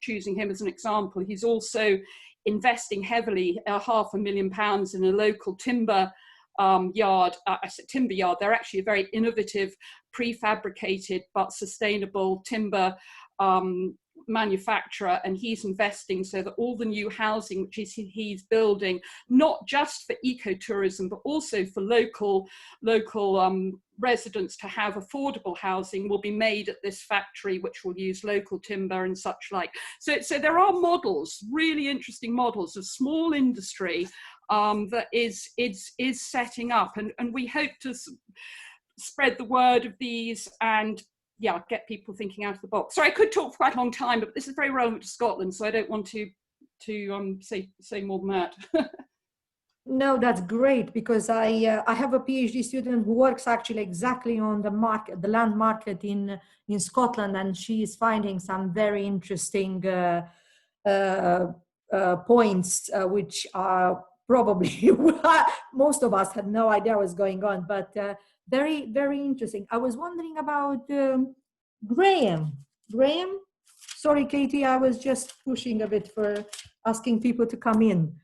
choosing him as an example. He's also investing heavily, £500,000 in a local timber yard. I said timber yard, they're actually a very innovative, prefabricated but sustainable timber manufacturer, and he's investing so that all the new housing which he's building, not just for ecotourism but also for local residents to have affordable housing, will be made at this factory, which will use local timber and such like. So there are models, really interesting models of small industry that is setting up, and we hope to spread the word of these and get people thinking out of the box. Sorry, I could talk for quite a long time, but this is very relevant to Scotland, so I don't want to say more than that. No, that's great, because I have a PhD student who works actually exactly on the market, the land market in Scotland, and she is finding some very interesting points, which are probably most of us had no idea what's going on, but very, very interesting. I was wondering about Graham. Graham? Sorry, Katie, I was just pushing a bit for asking people to come in.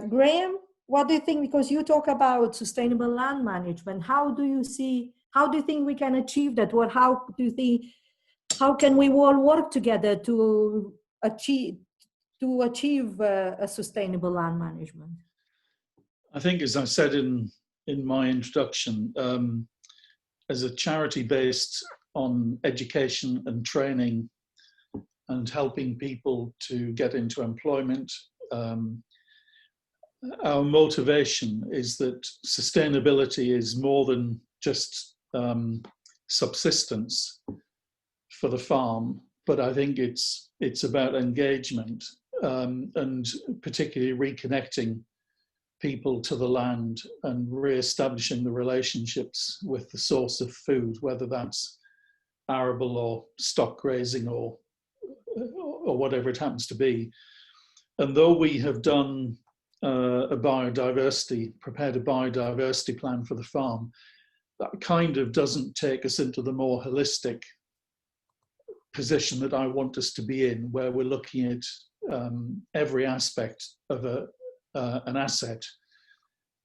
Graham, what do you think? Because you talk about sustainable land management. How do you think we can achieve that? Or how can we all work together to achieve a sustainable land management? I think, as I said in my introduction, as a charity based on education and training and helping people to get into employment, our motivation is that sustainability is more than just subsistence for the farm, but I think it's about engagement and particularly reconnecting people to the land and re-establishing the relationships with the source of food, whether that's arable or stock grazing or whatever it happens to be. And though we have done prepared a biodiversity plan for the farm, that kind of doesn't take us into the more holistic position that I want us to be in, where we're looking at every aspect of an asset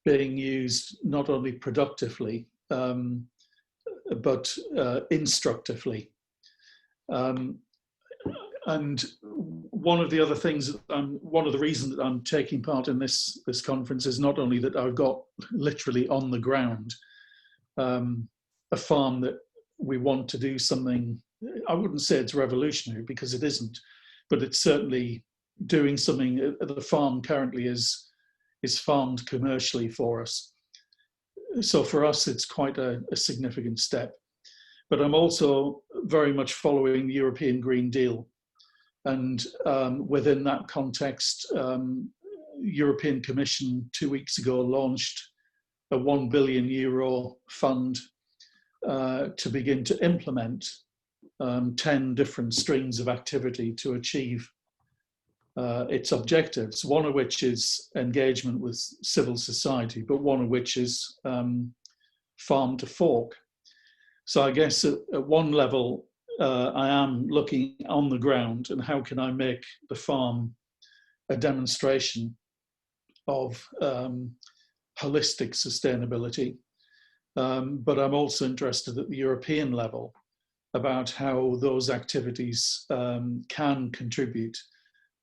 being used not only productively but instructively. And one of the other things, one of the reasons that I'm taking part in this conference is not only that I've got literally on the ground a farm that we want to do something. I wouldn't say it's revolutionary, because it isn't, but it's certainly doing something. The farm currently is farmed commercially for us. So for us, it's quite a significant step. But I'm also very much following the European Green Deal. And within that context, European Commission 2 weeks ago launched a €1 billion fund to begin to implement 10 different streams of activity to achieve its objectives, one of which is engagement with civil society, but one of which is farm to fork. So I guess at one level, I am looking on the ground and how can I make the farm a demonstration of holistic sustainability. But I'm also interested at the European level about how those activities can contribute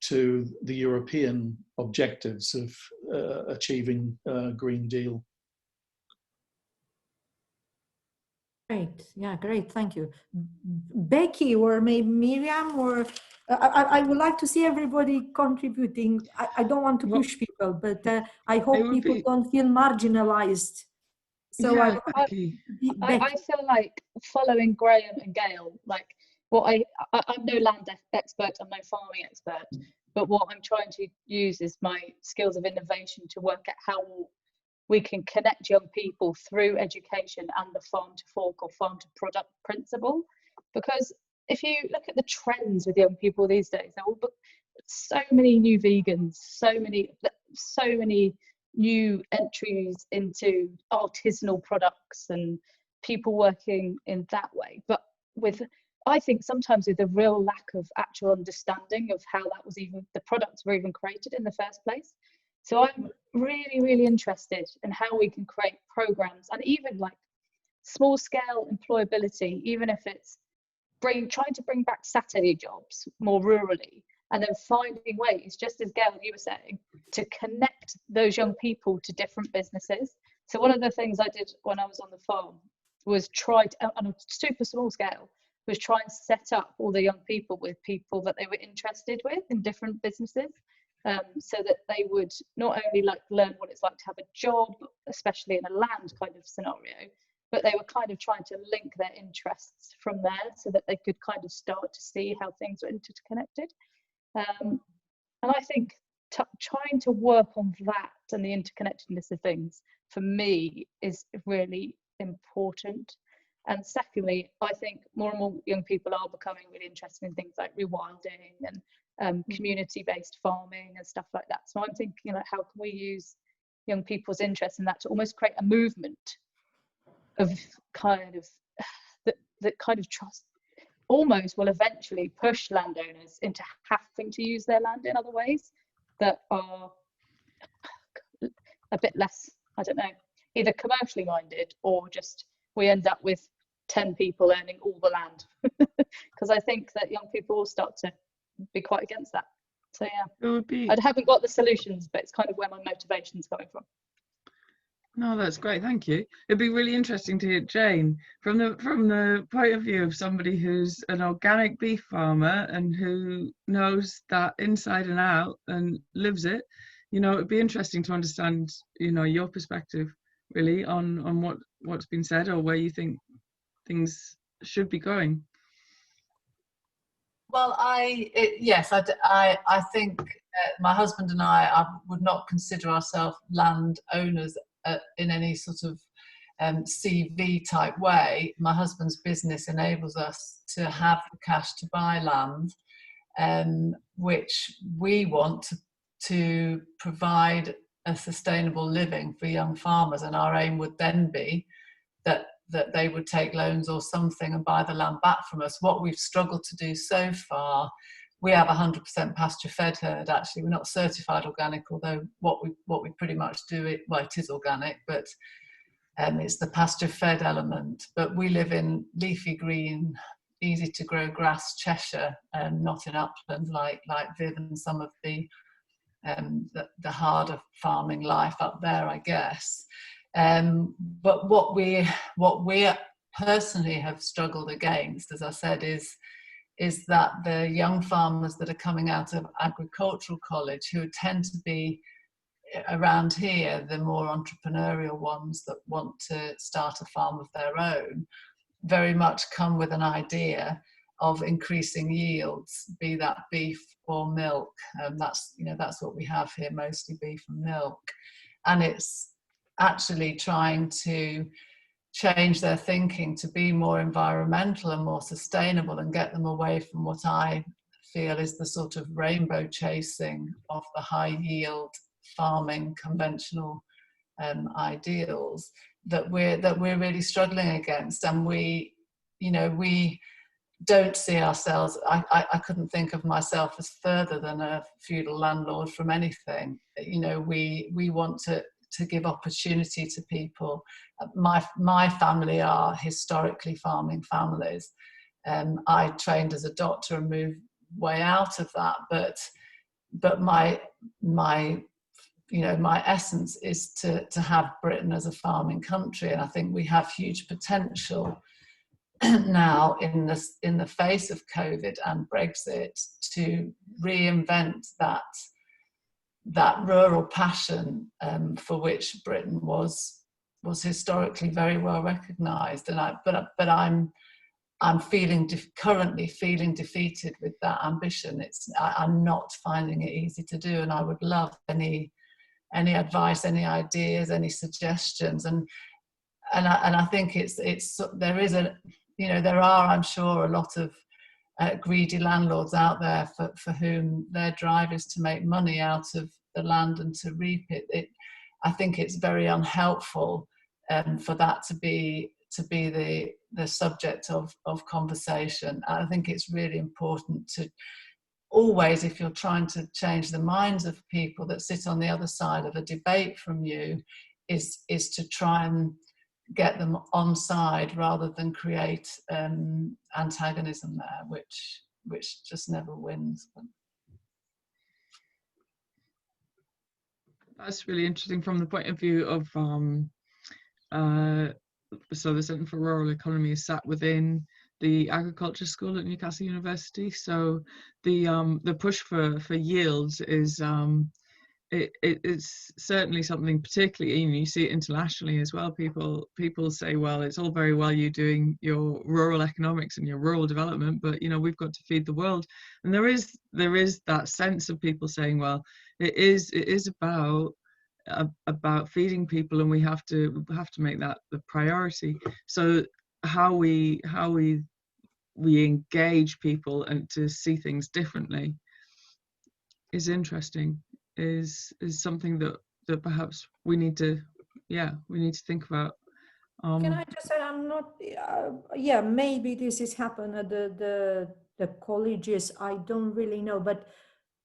to the European objectives of achieving Green Deal. Great, yeah, great, thank you. Becky or maybe Miriam, or I would like to see everybody contributing. I don't want to push people, but I hope people don't feel marginalized. So yeah, I feel like following Graham and Gail, like I'm no land expert, I'm no farming expert, but what I'm trying to use is my skills of innovation to work out how we can connect young people through education and the farm to fork or farm to product principle. Because if you look at the trends with young people these days, there will be so many new vegans, so many new entries into artisanal products and people working in that way. But I think sometimes with a real lack of actual understanding of how that was even, the products were even created in the first place. So I'm really, really interested in how we can create programs and even like small scale employability, even if it's trying to bring back Saturday jobs more rurally, and then finding ways, just as Gail, you were saying, to connect those young people to different businesses. So one of the things I did when I was on the farm was try to, on a super small scale, was try and set up all the young people with people that they were interested with in different businesses. So that they would not only like learn what it's like to have a job, especially in a land kind of scenario, but they were kind of trying to link their interests from there so that they could kind of start to see how things were interconnected. And I think trying to work on that and the interconnectedness of things, for me, is really important. And secondly, I think more and more young people are becoming really interested in things like rewilding and community-based farming and stuff like that. So I'm thinking, like, how can we use young people's interest in that to almost create a movement of kind of that kind of trust almost will eventually push landowners into having to use their land in other ways that are a bit less, I don't know, either commercially minded or just we end up with 10 people owning all the land. Because I think that young people will start to be quite against that. So yeah, I haven't got the solutions, but it's kind of where my motivation's coming from. No, that's great, thank you. It'd be really interesting to hear Jane from the point of view of somebody who's an organic beef farmer and who knows that inside and out and lives it. You know, it'd be interesting to understand, you know, your perspective really on what's been said or where you think things should be going. Well, yes, I think my husband and I would not consider ourselves landowners in any sort of CV type way. My husband's business enables us to have the cash to buy land, which we want to provide a sustainable living for young farmers, and our aim would then be that they would take loans or something and buy the land back from us. What we've struggled to do so far, we have 100% pasture fed herd. Actually, we're not certified organic, although what we pretty much do it is organic, but it's the pasture fed element. But we live in leafy green, easy to grow grass Cheshire, and not in upland like Viv and some of the harder farming life up there, I guess. But what we personally have struggled against, as I said, is that the young farmers that are coming out of agricultural college, who tend to be around here, the more entrepreneurial ones that want to start a farm of their own, very much come with an idea of increasing yields, be that beef or milk. That's what we have here, mostly beef and milk. And it's actually trying to change their thinking to be more environmental and more sustainable and get them away from what I feel is the sort of rainbow chasing of the high yield farming conventional ideals that we're really struggling against. And we don't see ourselves, I couldn't think of myself as further than a feudal landlord from anything. We want to give opportunity to people. My family are historically farming families. I trained as a doctor and moved way out of that, but my essence is to have Britain as a farming country, and I think we have huge potential now in the face of COVID and Brexit to reinvent that rural passion for which Britain was historically very well recognised. But I'm currently feeling defeated with that ambition. I'm not finding it easy to do, and I would love any advice, any ideas, any suggestions. And I think there are, I'm sure, a lot of greedy landlords out there for whom their drive is to make money out of the land and to reap it. I think it's very unhelpful for that to be the subject of conversation. I think it's really important to always, if you're trying to change the minds of people that sit on the other side of a debate from you, is to try and get them on side rather than create antagonism there, which just never wins. That's really interesting from the point of view of so the Centre for Rural Economy is sat within the agriculture school at Newcastle University. So the push for yields is it's certainly something, particularly, you see it internationally as well. People say, well, it's all very well you doing your rural economics and your rural development, but we've got to feed the world. And there is that sense of people saying, well, it is about feeding people, and we have to make that the priority. So how we engage people and to see things differently is interesting. Is something that perhaps we need to think about. Can I just say, I'm not maybe this has happened at the colleges, I don't really know, but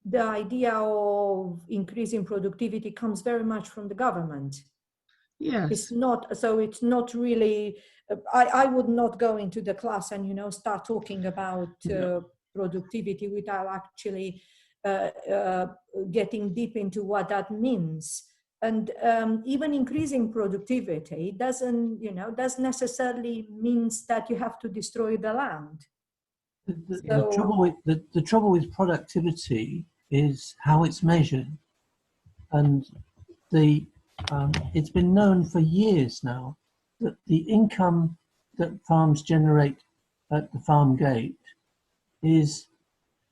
the idea of increasing productivity comes very much from the government. Yes. It's not really, I would not go into the class and start talking about productivity without actually getting deep into what that means. And even increasing productivity doesn't necessarily means that you have to destroy the land. The trouble with productivity is how it's measured, and it's been known for years now that the income that farms generate at the farm gate is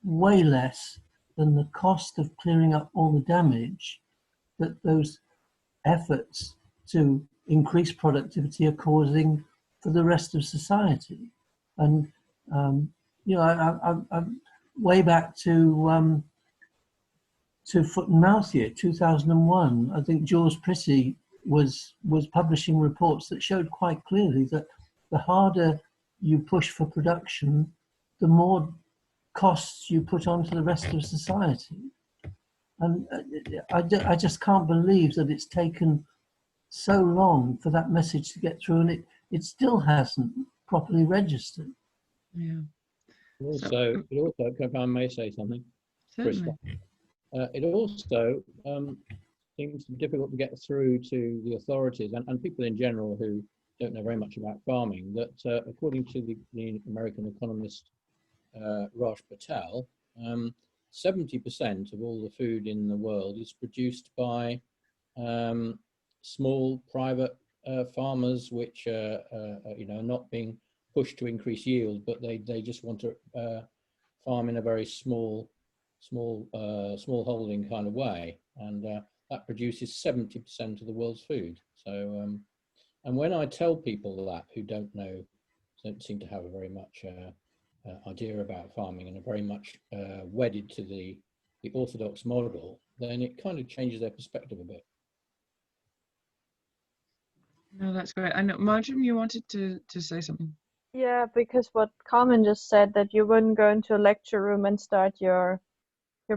way less than the cost of clearing up all the damage that those efforts to increase productivity are causing for the rest of society. And I'm way back to foot and mouth year 2001. I think George Prissy was publishing reports that showed quite clearly that the harder you push for production, the more costs you put onto the rest of society. And I just can't believe that it's taken so long for that message to get through, and it still hasn't properly registered. Yeah. Also, if I may say something, certainly. It also seems difficult to get through to the authorities and people in general who don't know very much about farming, that according to the American economist Raj Patel, 70% of all the food in the world is produced by small private farmers, which are not being pushed to increase yield, but they just want to farm in a very small holding kind of way, and that produces 70% of the world's food. So, and when I tell people that who don't seem to have a very much idea about farming and are very much wedded to the orthodox model, then it kind of changes their perspective a bit. No, that's great. I know, Marjorie, you wanted to say something. Yeah, because what Carmen just said, that you wouldn't go into a lecture room and start your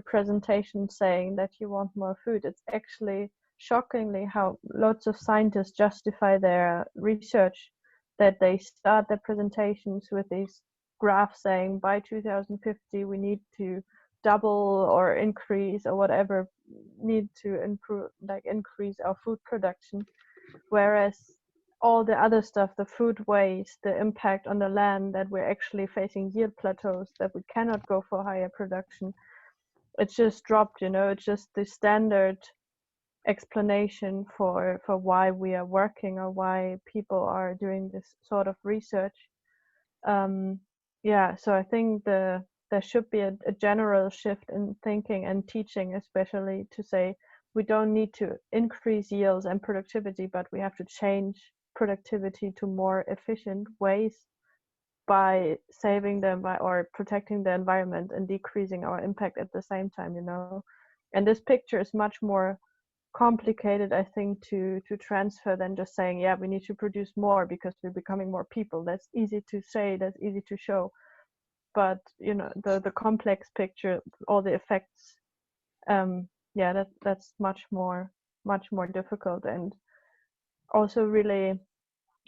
presentation saying that you want more food. It's actually shockingly how lots of scientists justify their research, that they start their presentations with these graphs saying by 2050 we need to double or increase or whatever, need to improve, like increase our food production, whereas all the other stuff, the food waste, the impact on the land, that we're actually facing yield plateaus, that we cannot go for higher production, it's just dropped, you know. It's just the standard explanation for why we are working or why people are doing this sort of research. Yeah, so I think there should be a general shift in thinking and teaching, especially to say we don't need to increase yields and productivity, but we have to change productivity to more efficient ways by saving them or protecting the environment and decreasing our impact at the same time, you know. And this picture is much more complicated, I think, to transfer than just saying, yeah, we need to produce more because we're becoming more people. That's easy to say, that's easy to show, but you know, the complex picture, all the effects, yeah, that's much more difficult. And also really,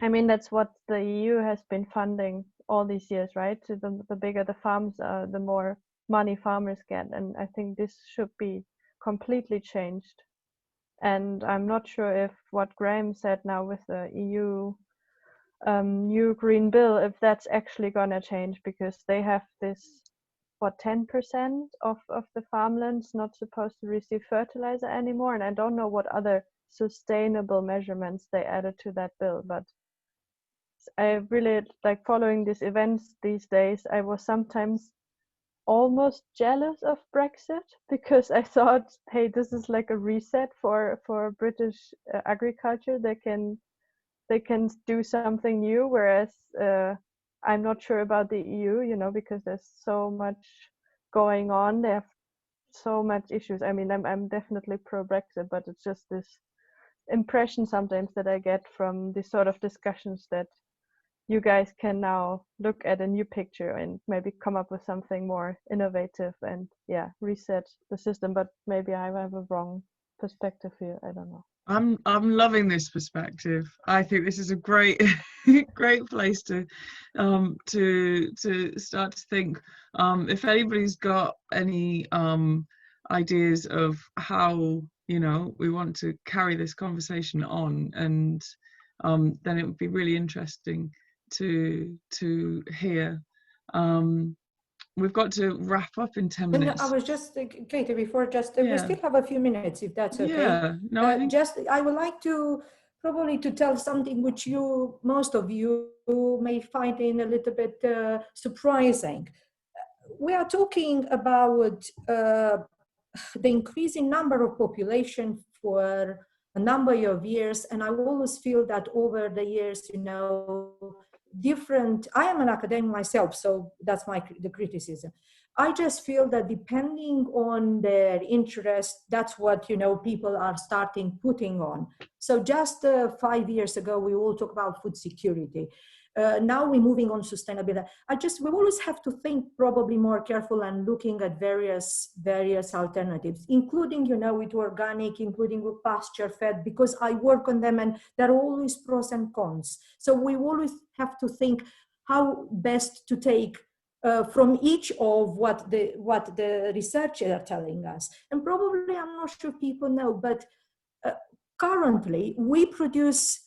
I mean, that's what the EU has been funding all these years, right? So the bigger the farms are, the more money farmers get, and I think this should be completely changed. And I'm not sure if what Graham said now with the EU new Green Bill, if that's actually gonna change, because they have this, what, 10% of the farmlands not supposed to receive fertilizer anymore, and I don't know what other sustainable measurements they added to that bill. But I really like following these events these days. I was sometimes almost jealous of Brexit, because I thought, hey, this is like a reset for British agriculture. They can do something new, whereas I'm not sure about the EU, you know, because there's so much going on. They have so much issues. I mean, I'm definitely pro-Brexit, but it's just this impression sometimes that I get from these sort of discussions that you guys can now look at a new picture and maybe come up with something more innovative and, yeah, reset the system. But maybe I have a wrong perspective here. I don't know. I'm loving this perspective. I think this is a great great place to start to think. If anybody's got any ideas of how, you know, we want to carry this conversation on, and then it would be really interesting to hear. We've got to wrap up in 10 minutes. I was just, Katie, before we still have a few minutes, if that's okay. Yeah, no, I think... I would like to probably to tell something which most of you may find in a little bit surprising. We are talking about the increasing number of population for a number of years, and I always feel that over the years, you know, I am an academic myself, so that's the criticism. I just feel that depending on their interest, that's what, you know, people are starting putting on. So just 5 years ago, we all talk about food security. Now we're moving on sustainability. We always have to think probably more careful and looking at various alternatives, including, you know, with organic, including with pasture fed, because I work on them and there are always pros and cons. So we always have to think how best to take from each of what the researchers are telling us. And probably, I'm not sure people know, but currently we produce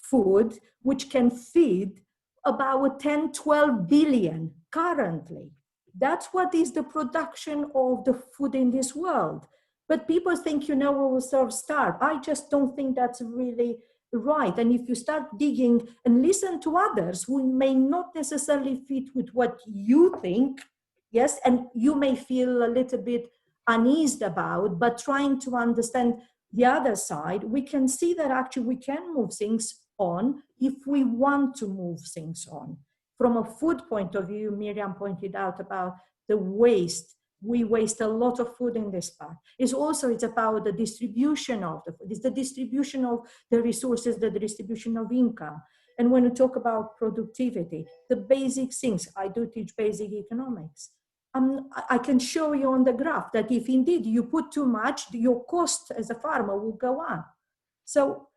food which can feed about 10-12 billion currently. That's what is the production of the food in this world. But people think, you know, we will starve. I just don't think that's really right. And if you start digging and listen to others who may not necessarily fit with what you think, yes, and you may feel a little bit uneased about, but trying to understand the other side, we can see that actually we can move things on if we want to move things on. from a food point of view, Miriam pointed out about the waste. We waste a lot of food in this part. It's about the distribution of the food. It's the distribution of the resources, the distribution of income. And when we talk about productivity, the basic things, I do teach basic economics. I can show you on the graph that if indeed you put too much, your cost as a farmer will go on. So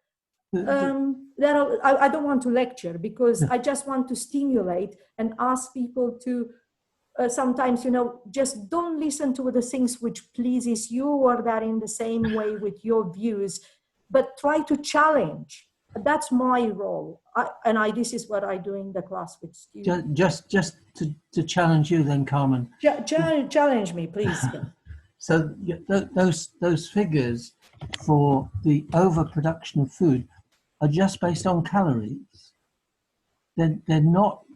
I don't want to lecture, because I just want to stimulate and ask people to sometimes, just don't listen to the things which pleases you or that in the same way with your views, but try to challenge. That's my role. This is what I do in the class with students. Just to challenge you then, Carmen. Challenge me, please. So those figures for the overproduction of food are just based on calories. They're not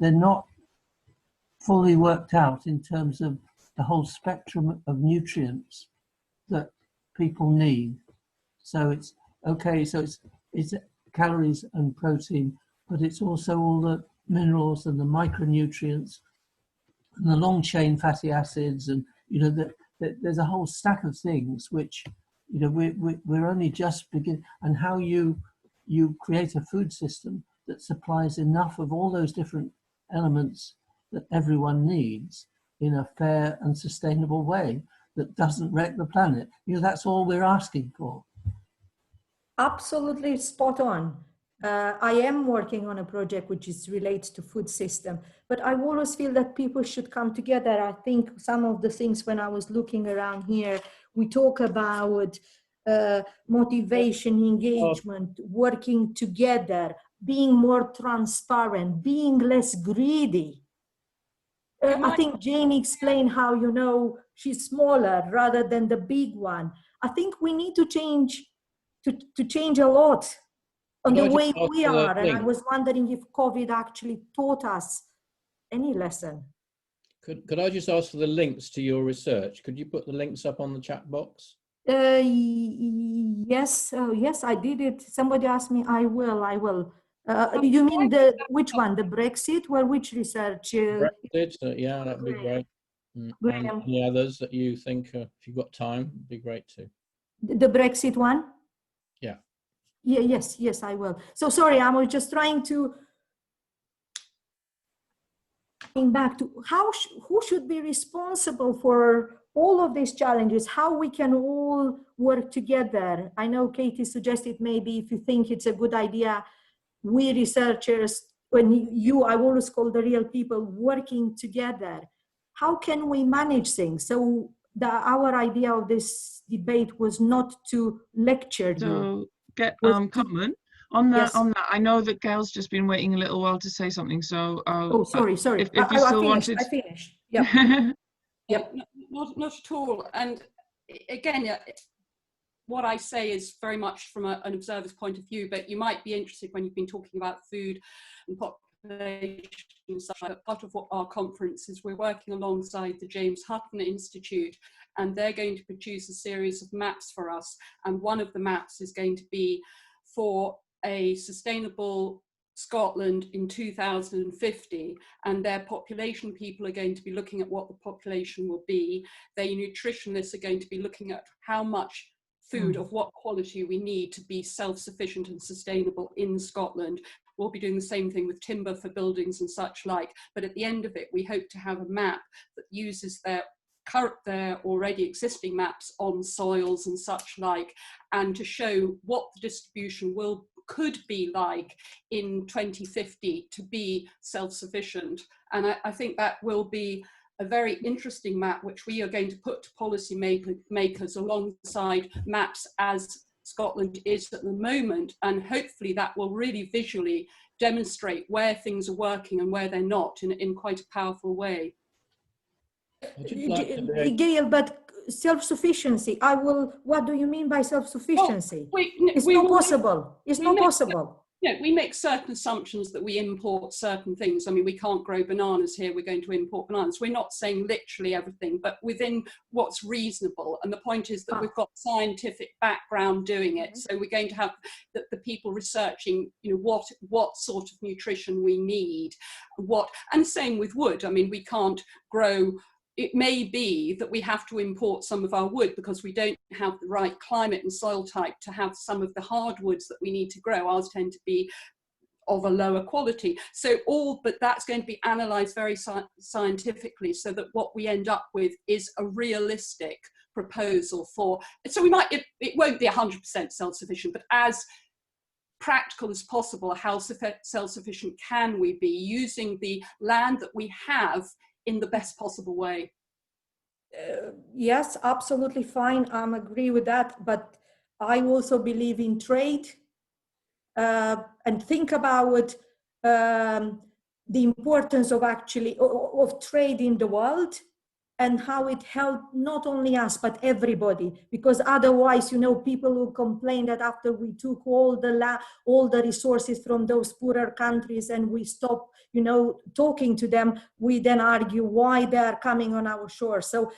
fully worked out in terms of the whole spectrum of nutrients that people need. So it's okay. So it's calories and protein, but it's also all the minerals and the micronutrients and the long chain fatty acids, and there's a whole stack of things which we're only just beginning. And how you create a food system that supplies enough of all those different elements that everyone needs in a fair and sustainable way that doesn't wreck the planet. That's all we're asking for. Absolutely spot on. I am working on a project which is related to food system, but I always feel that people should come together. I think some of the things when I was looking around here, we talk about motivation, engagement, working together, being more transparent, being less greedy. I think Jane explained how, she's smaller rather than the big one. I think we need to change a lot on the way we are. And I was wondering if COVID actually taught us any lesson. Could I just ask for the links to your research? Could you put the links up on the chat box? Yes, yes, I did it. Somebody asked me, I will. You mean which one, the Brexit, or which research? Brexit, yeah, that'd be great. And any others that you think, if you've got time, would be great too. The Brexit one? Yeah. Yeah, yes, I will. So sorry, I was just trying to back to who should be responsible for all of these challenges, how we can all work together. I know Katie suggested maybe if you think it's a good idea, we researchers, I always call the real people, working together. How can we manage things? So our idea of this debate was not to lecture you. Carmen, on that, I know that Gail's just been waiting a little while to say something. So, sorry. If you still wanted, I finished. Yep. Yep. Not at all. And again, what I say is very much from an observer's point of view, but you might be interested when you've been talking about food and population and such. Part of what our conference is, we're working alongside the James Hutton Institute, and they're going to produce a series of maps for us. And one of the maps is going to be for a sustainable Scotland in 2050, and their population people are going to be looking at what the population will be. Their nutritionists are going to be looking at how much food of what quality we need to be self-sufficient and sustainable in Scotland. We'll be doing the same thing with timber for buildings and such like, but at the end of it we hope to have a map that uses their already existing maps on soils and such like, and to show what the distribution could be like in 2050 to be self-sufficient. And I think that will be a very interesting map, which we are going to put to policy makers alongside maps as Scotland is at the moment. And hopefully that will really visually demonstrate where things are working and where they're not in quite a powerful way. Gail, but self-sufficiency, what do you mean by self-sufficiency? It's not possible. It's not possible. you know, we make certain assumptions that we import certain things. I mean, we can't grow bananas here, we're going to import bananas. We're not saying literally everything, but within what's reasonable. And the point is that we've got scientific background doing it. So we're going to have the people researching, you know, what sort of nutrition we need, and same with wood. I mean, we can't grow. It may be that we have to import some of our wood because we don't have the right climate and soil type to have some of the hardwoods that we need to grow. Ours tend to be of a lower quality. So but that's going to be analysed very scientifically so that what we end up with is a realistic proposal for, so we might, it won't be 100% self-sufficient, but as practical as possible, how self-sufficient can we be using the land that we have in the best possible way? Yes, absolutely fine. I agree with that. But I also believe in trade and think about the importance of actually of trade in the world and how it helped not only us but everybody, because otherwise, you know, people will complain that after we took all the resources from those poorer countries and we stop, you know, talking to them, we then argue why they are coming on our shore. So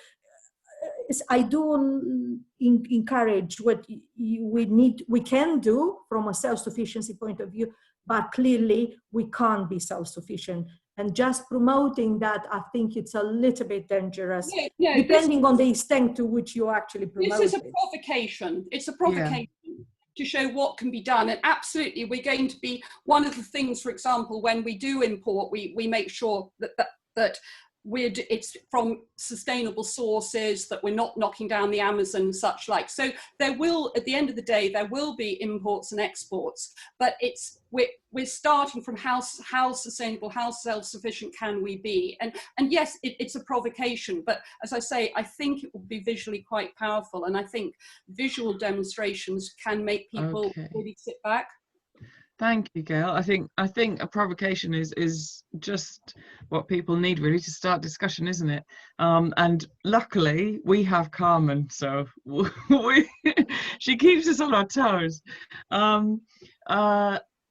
I do encourage what we can do from a self-sufficiency point of view, but clearly we can't be self-sufficient. And just promoting that, I think it's a little bit dangerous, depending on the extent to which you actually promote it. This is a provocation. It's a provocation to show what can be done. And absolutely, we're going to be, one of the things, for example, when we do import, we make sure that it's from sustainable sources, that we're not knocking down the Amazon and such like. So there will, at the end of the day, there will be imports and exports, but we're starting from how sustainable, how self-sufficient can we be? And yes, it's a provocation, but as I say, I think it will be visually quite powerful. And I think visual demonstrations can make people really sit back. Thank you, Gail. I think a provocation is just what people need really to start discussion, isn't it? And luckily we have Carmen, so she keeps us on our toes.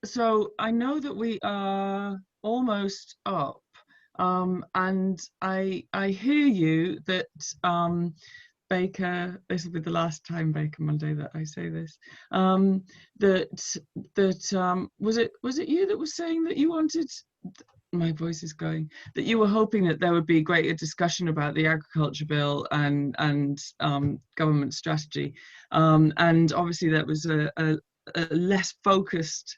So I know that we are almost up, and I hear you that Baker, this will be the last time Baker Monday that I say this, was it you that was saying that you wanted, my voice is going, that you were hoping that there would be greater discussion about the agriculture bill and government strategy, and obviously that was a less focused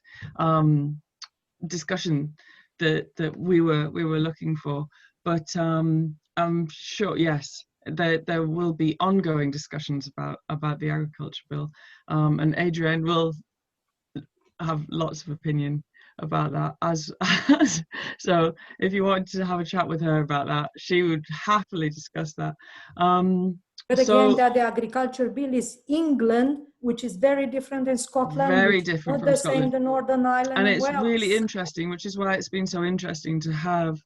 discussion that we were looking for, but I'm sure, yes, there will be ongoing discussions about the agriculture bill, and Adrian will have lots of opinion about that as so if you wanted to have a chat with her about that, she would happily discuss that. But again, that the agriculture bill is England, which is very different than Scotland. Very different from Scotland. The Northern Ireland and it's Wales. really interesting, which is why it's been so interesting to have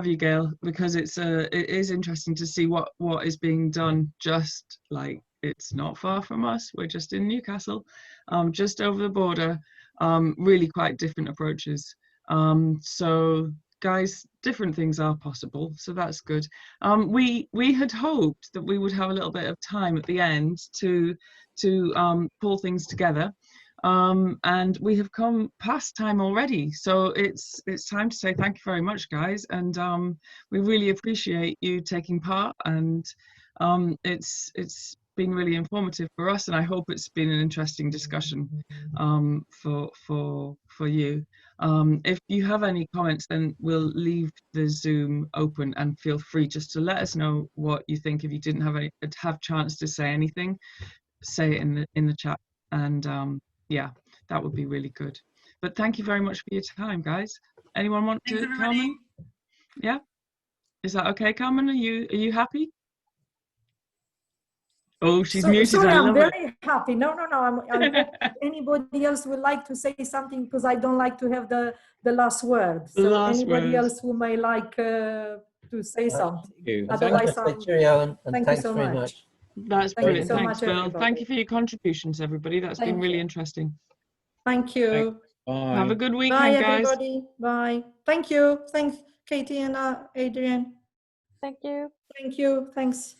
you, Gail, because it is interesting to see what is being done. Just like, it's not far from us. We're just in Newcastle, just over the border. Really quite different approaches. So guys, different things are possible, so that's good. We had hoped that we would have a little bit of time at the end to pull things together, and we have come past time already, so it's time to say thank you very much, guys, and we really appreciate you taking part, and it's been really informative for us, and I hope it's been an interesting discussion for you. If you have any comments, then we'll leave the Zoom open, and feel free just to let us know what you think. If you didn't have chance to say anything, say it in the chat, and yeah, that would be really good. But thank you very much for your time, guys. Anyone want to? Carmen? Yeah, is that okay, Carmen? Are you happy? Oh, she's muted. Sorry, I'm very happy. No. Anybody else would like to say something, because I don't like to have the last word. So anybody else who may like to say something. Otherwise, thank you so much. That's brilliant. Thanks, Bill. Thank you for your contributions, everybody. That's been really interesting. Thank you. Bye. Have a good Bye, weekend, guys. everybody. Bye. Thank you. Thanks, Katie and Adrian. Thank you. Thank you. Thanks.